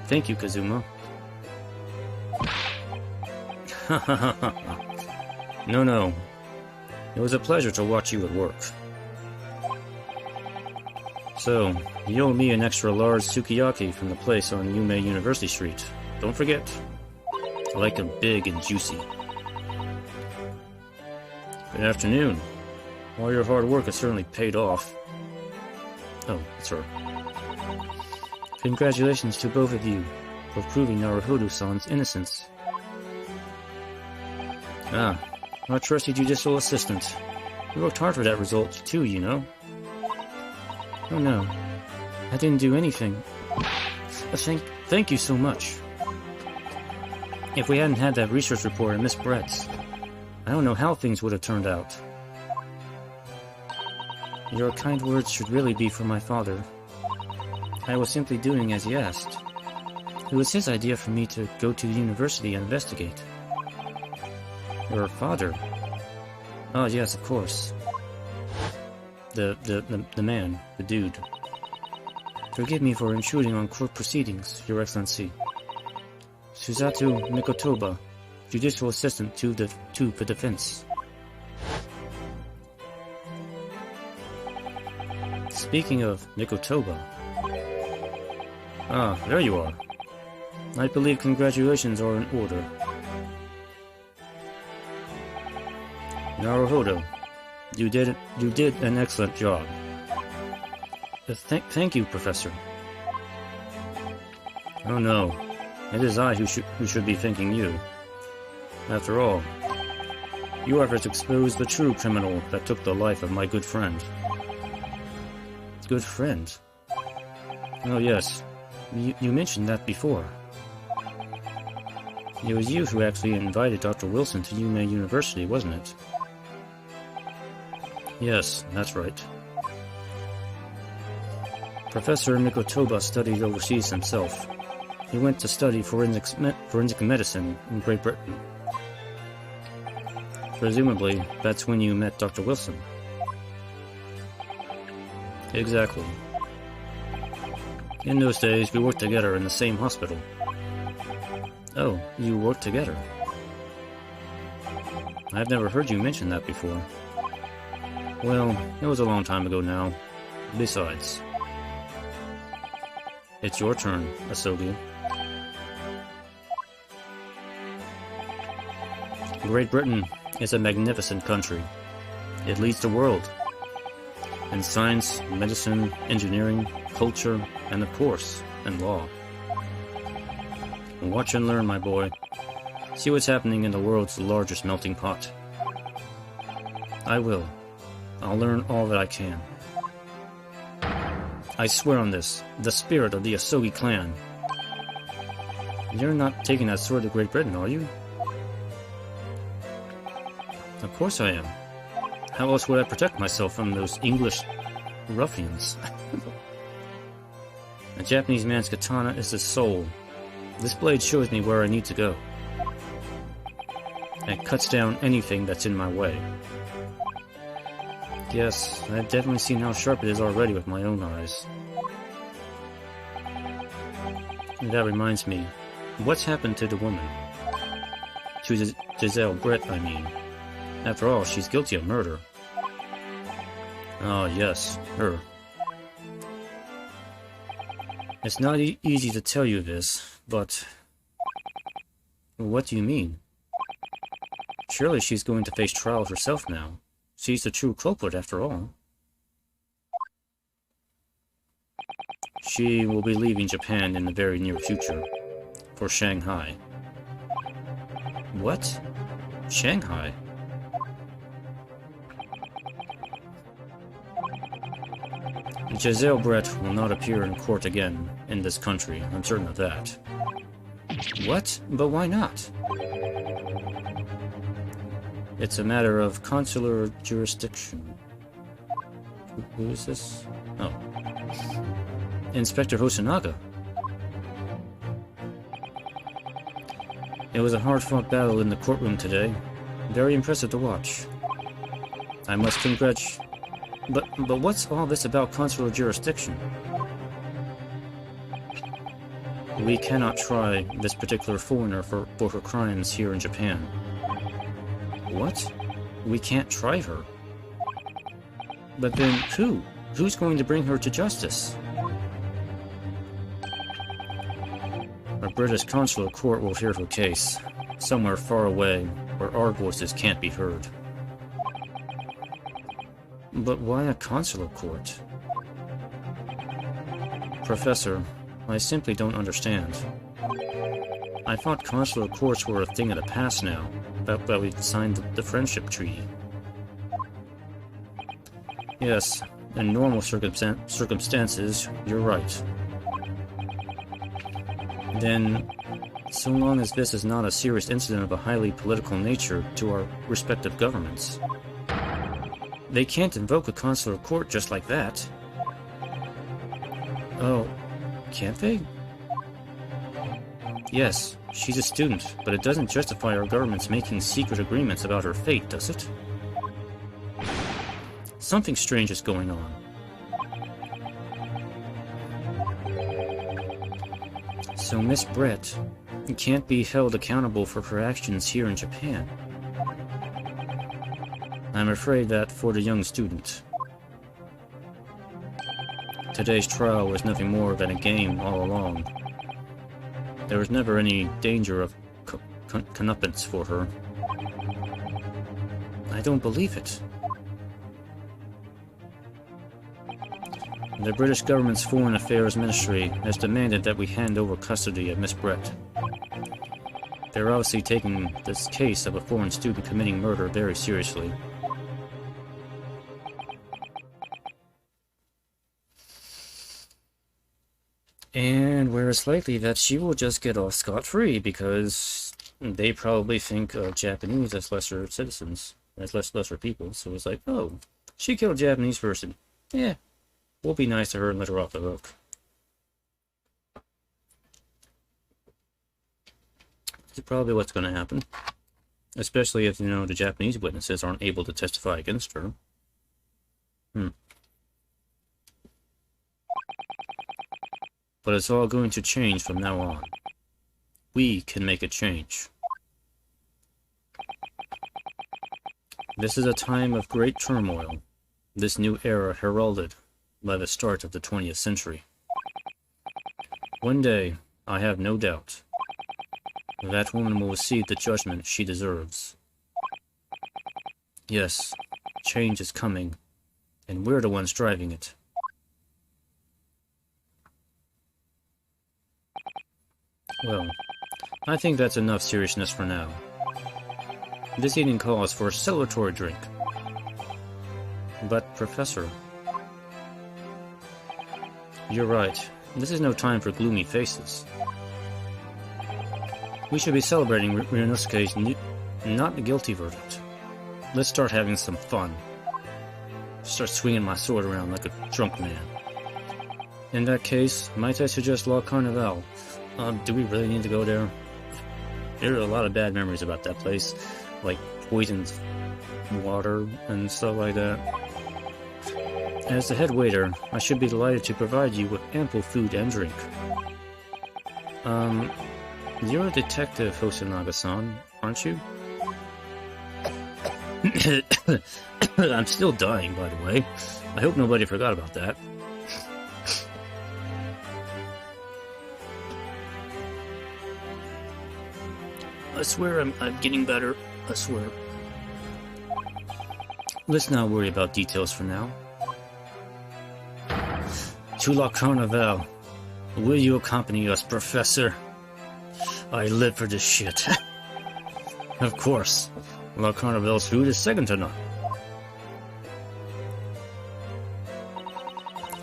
Thank you, Kazuma. No. It was a pleasure to watch you at work. So, you owe me an extra large sukiyaki from the place on Yume University Street. Don't forget. I like them big and juicy. Good afternoon. All your hard work has certainly paid off. Oh, it's her. Congratulations to both of you for proving Naruhodo-san's innocence. Ah, our trusty judicial assistant. You worked hard for that result, too, you know. Oh no, I didn't do anything. Thank you so much. If we hadn't had that research report and Miss Brett's, I don't know how things would have turned out. Your kind words should really be for my father. I was simply doing as he asked. It was his idea for me to go to the university and investigate. Your father? Oh yes, of course. The man, the dude. Forgive me for intruding on court proceedings, Your Excellency. Suzato Mikotoba, Judicial Assistant to the defense. Speaking of Mikotoba... Ah, there you are. I believe congratulations are in order. Naruhodo, you did an excellent job. Thank you, Professor. Oh no, it is I who should be thanking you. After all, your efforts exposed the true criminal that took the life of my good friend. Good friend? Oh yes, you mentioned that before. It was you who actually invited Dr. Wilson to Yume University, wasn't it? Yes, that's right. Professor Mikotoba studied overseas himself. He went to study forensic medicine in Great Britain. Presumably, that's when you met Dr. Wilson. Exactly. In those days, we worked together in the same hospital. Oh, you worked together? I've never heard you mention that before. Well, it was a long time ago now. Besides... It's your turn, Asogi. Great Britain is a magnificent country. It leads the world in science, medicine, engineering, culture, and of course, in law. Watch and learn, my boy. See what's happening in the world's largest melting pot. I will. I'll learn all that I can. I swear on this, the spirit of the Asogi clan. You're not taking that sword to Great Britain, are you? Of course I am. How else would I protect myself from those English ruffians? A Japanese man's katana is his soul. This blade shows me where I need to go. It cuts down anything that's in my way. Yes, I've definitely seen how sharp it is already with my own eyes. And that reminds me, what's happened to the woman? To Giselle Brett, I mean. After all, she's guilty of murder. Oh yes, her. It's not easy to tell you this, but What do you mean? Surely she's going to face trial herself now. She's the true culprit, after all. She will be leaving Japan in the very near future. For Shanghai. What? Shanghai? Giselle Brett will not appear in court again in this country, I'm certain of that. What? But why not? It's a matter of consular jurisdiction. Who is this? Oh. Inspector Hosonaga. It was a hard-fought battle in the courtroom today. Very impressive to watch. I must congratulate... But what's all this about consular jurisdiction? We cannot try this particular foreigner for her crimes here in Japan. What? We can't try her? But then who? Who's going to bring her to justice? A British consular court will hear her case, somewhere far away, where our voices can't be heard. But why a consular court? Professor, I simply don't understand. I thought consular courts were a thing of the past now, that we signed the friendship treaty. Yes, in normal circumstances, you're right. Then, so long as this is not a serious incident of a highly political nature to our respective governments, they can't invoke a consular court just like that. Oh, can't they? Yes, she's a student, but it doesn't justify our government's making secret agreements about her fate, does it? Something strange is going on. So Miss Brett can't be held accountable for her actions here in Japan. I'm afraid that for the young student, today's trial was nothing more than a game all along. There was never any danger of comeuppance for her. I don't believe it. The British government's Foreign Affairs Ministry has demanded that we hand over custody of Miss Brett. They're obviously taking this case of a foreign student committing murder very seriously. And where it's likely that she will just get off scot-free because they probably think of Japanese as lesser citizens, as lesser people. So it's like, oh, she killed a Japanese person. Yeah, we'll be nice to her and let her off the hook. It's probably what's going to happen. Especially if, you know, the Japanese witnesses aren't able to testify against her. But it's all going to change from now on. We can make a change. This is a time of great turmoil, this new era heralded by the start of the 20th century. One day, I have no doubt, that woman will receive the judgment she deserves. Yes, change is coming, and we're the ones driving it. Well, I think that's enough seriousness for now. This evening calls for a celebratory drink. But, Professor, you're right. This is no time for gloomy faces. We should be celebrating Ryunosuke's not the guilty verdict. Let's start having some fun. Start swinging my sword around like a drunk man. In that case, might I suggest La Carnival? Do we really need to go there? There are a lot of bad memories about that place, like poisoned water and stuff like that. As the head waiter, I should be delighted to provide you with ample food and drink. You're a detective, Hosonaga-san, aren't you? I'm still dying, by the way. I hope nobody forgot about that. I swear I'm getting better. I swear. Let's not worry about details for now. To La Carnival. Will you accompany us, Professor? I live for this shit. Of course. La Carnival's food is second to none.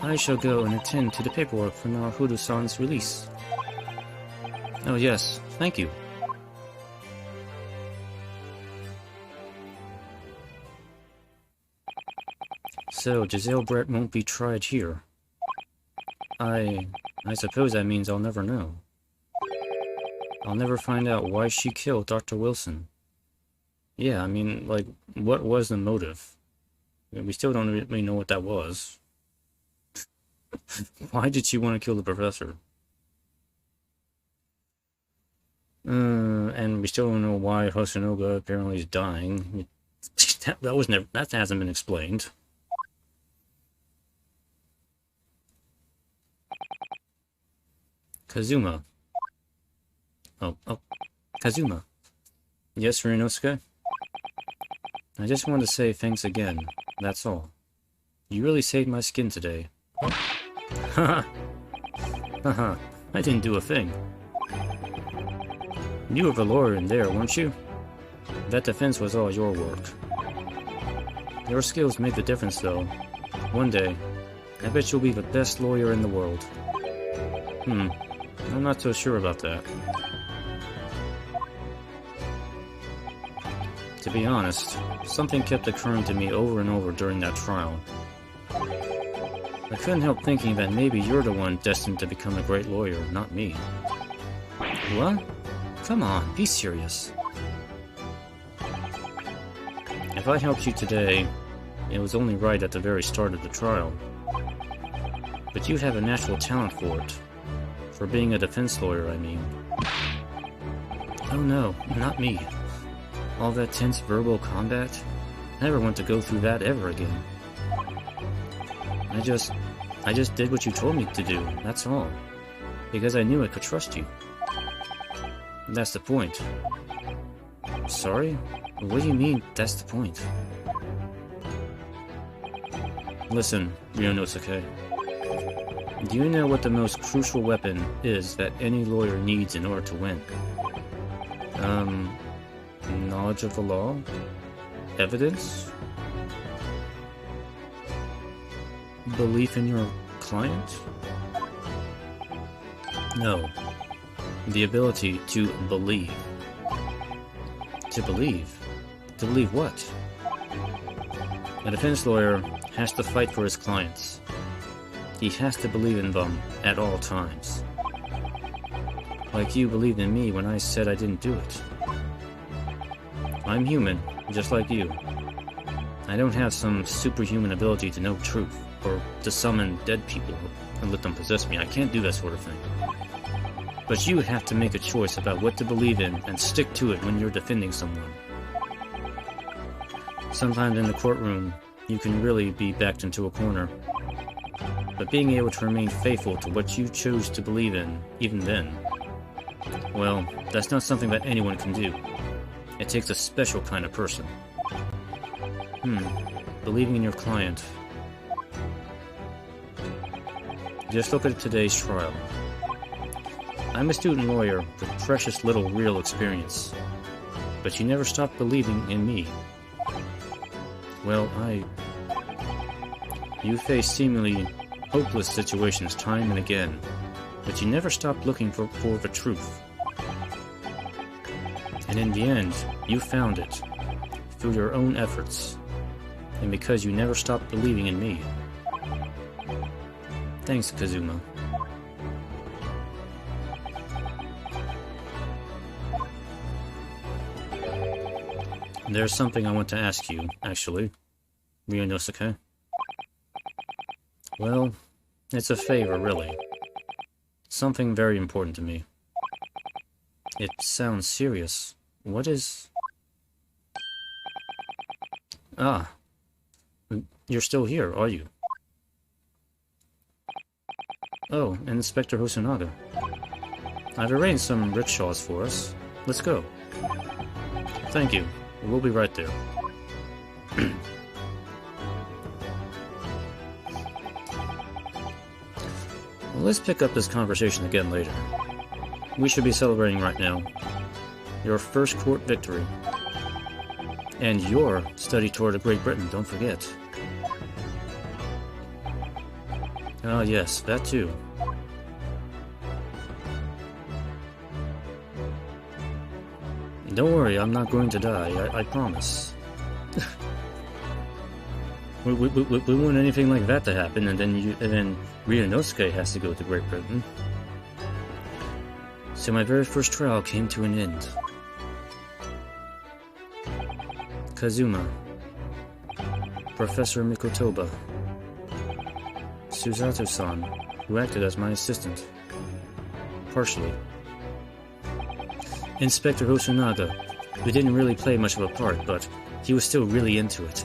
I shall go and attend to the paperwork for Naruhodo-san's release. Oh yes, thank you. So, Giselle Brett won't be tried here. I suppose that means I'll never know. I'll never find out why she killed Dr. Wilson. Yeah, I mean, like, what was the motive? We still don't really know what that was. Why did she want to kill the professor? And we still don't know why Hosonoga apparently is dying. That hasn't been explained. Kazuma. Oh, Kazuma. Yes, Ryunosuke? I just wanted to say thanks again, that's all. You really saved my skin today. Haha. Haha, I didn't do a thing. You were the lawyer in there, weren't you? That defense was all your work. Your skills make the difference, though. One day, I bet you'll be the best lawyer in the world. I'm not so sure about that. To be honest, something kept occurring to me over and over during that trial. I couldn't help thinking that maybe you're the one destined to become a great lawyer, not me. What? Come on, be serious. If I helped you today, it was only right at the very start of the trial. But you have a natural talent for it. For being a defense lawyer, I mean. Oh no, not me. All that tense verbal combat? I never want to go through that ever again. I just did what you told me to do, that's all. Because I knew I could trust you. That's the point. Sorry? What do you mean, that's the point? Listen, Ryunosuke. Do you know what the most crucial weapon is that any lawyer needs in order to win? Knowledge of the law? Evidence? Belief in your client? No. The ability to believe. To believe? To believe what? A defense lawyer has to fight for his clients. He has to believe in them at all times. Like you believed in me when I said I didn't do it. I'm human, just like you. I don't have some superhuman ability to know truth, or to summon dead people and let them possess me. I can't do that sort of thing. But you have to make a choice about what to believe in and stick to it when you're defending someone. Sometimes in the courtroom, you can really be backed into a corner. But being able to remain faithful to what you chose to believe in, even then, well, that's not something that anyone can do. It takes a special kind of person. Believing in your client. Just look at today's trial. I'm a student lawyer with precious little real experience. But you never stopped believing in me. Well, You face seemingly hopeless situations time and again, but you never stopped looking for the truth. And in the end, you found it, through your own efforts, and because you never stopped believing in me. Thanks, Kazuma. There's something I want to ask you, actually, Ryunosuke. Well, it's a favor, really. Something very important to me. It sounds serious. What is... Ah. You're still here, are you? Oh, Inspector Hosonaga. I've arranged some rickshaws for us. Let's go. Thank you. We'll be right there. Well, let's pick up this conversation again later. We should be celebrating right now. Your first court victory. And your study tour to Great Britain, don't forget. Ah, yes, that too. Don't worry, I'm not going to die, I promise. we want anything like that to happen, and then Ryunosuke has to go to Great Britain. So my very first trial came to an end. Kazuma, Professor Mikotoba, Susato-san, who acted as my assistant. Partially. Inspector Hosonaga, who didn't really play much of a part, but he was still really into it.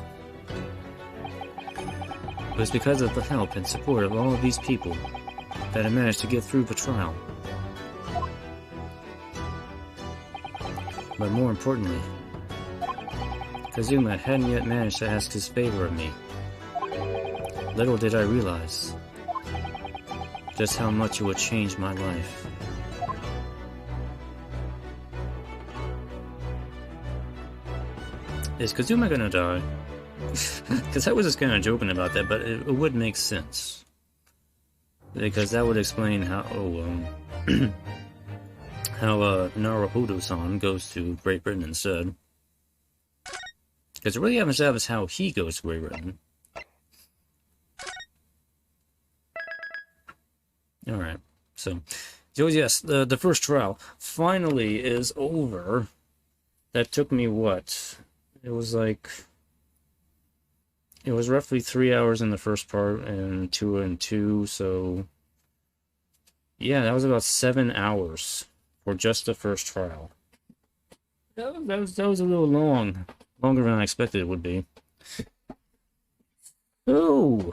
It was because of the help and support of all of these people that I managed to get through the trial. But more importantly, Kazuma hadn't yet managed to ask his favor of me. Little did I realize just how much it would change my life. Is Kazuma gonna die? Because I was just kind of joking about that, but it would make sense. Because that would explain how Naruhodo-san goes to Great Britain instead. Because it really haven't established how he goes to Great Britain. Alright, so yes, the first trial finally is over. That took me what? It was roughly 3 hours in the first part and 2 and 2, so yeah, that was about 7 hours for just the first trial. That was a little long. Longer than I expected it would be. Oh!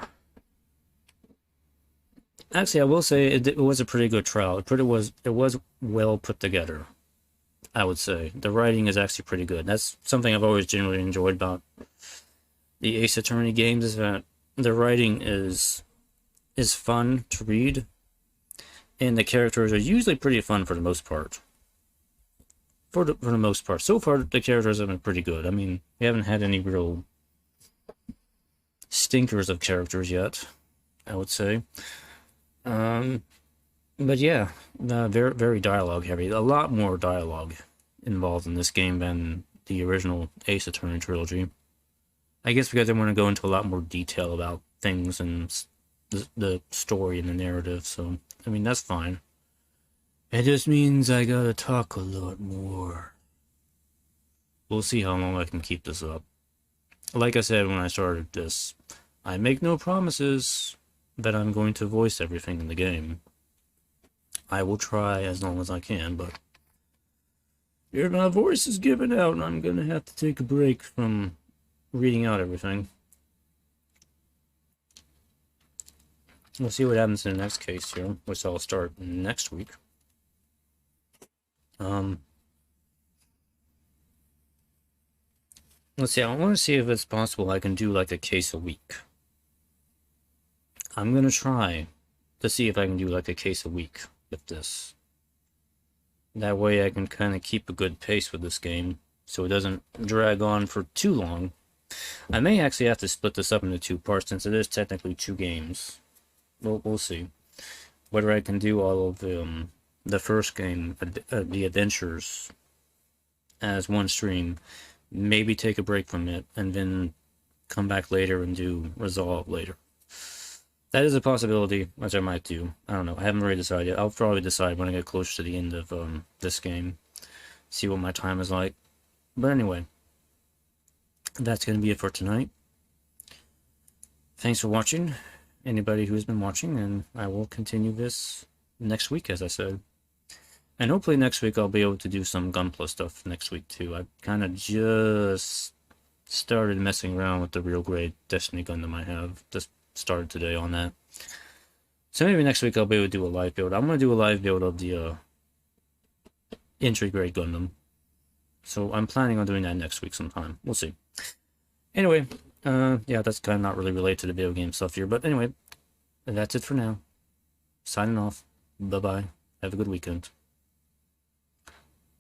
Actually, I will say it was a pretty good trial. It was well put together, I would say. The writing is actually pretty good. That's something I've always generally enjoyed about the Ace Attorney games, is that the writing is fun to read, and the characters are usually pretty fun for the most part. For the most part. So far, the characters have been pretty good. I mean, we haven't had any real stinkers of characters yet, I would say. But yeah, very, very dialogue heavy. A lot more dialogue involved in this game than the original Ace Attorney trilogy. I guess because I want to go into a lot more detail about things and the story and the narrative, so, I mean, that's fine. It just means I gotta talk a lot more. We'll see how long I can keep this up. Like I said when I started this, I make no promises that I'm going to voice everything in the game. I will try as long as I can, but if my voice is giving out, I'm gonna have to take a break from reading out everything. We'll see what happens in the next case here, which I'll start next week. Let's see, I want to see if it's possible I can do like a case a week. I'm gonna try to see if I can do like a case a week with this. That way I can kind of keep a good pace with this game, so it doesn't drag on for too long. I may actually have to split this up into 2 parts, since it is technically 2 games. We'll see. Whether I can do all of the first game, the adventures, as one stream, maybe take a break from it, and then come back later and do Resolve later. That is a possibility, which I might do. I don't know. I haven't really decided yet. I'll probably decide when I get closer to the end of this game. See what my time is like. But anyway, that's going to be it for tonight. Thanks for watching, anybody who's been watching, and I will continue this next week, as I said. And hopefully next week I'll be able to do some Gunpla stuff next week too. I kind of just started messing around with the real grade Destiny Gundam I have. Just started today on that. So maybe next week I'll be able to do a live build. I'm going to do a live build of the entry grade Gundam. So I'm planning on doing that next week sometime. We'll see. Anyway, yeah, that's kind of not really related to the video game stuff here. But anyway, that's it for now. Signing off. Bye-bye. Have a good weekend.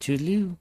Toodaloo.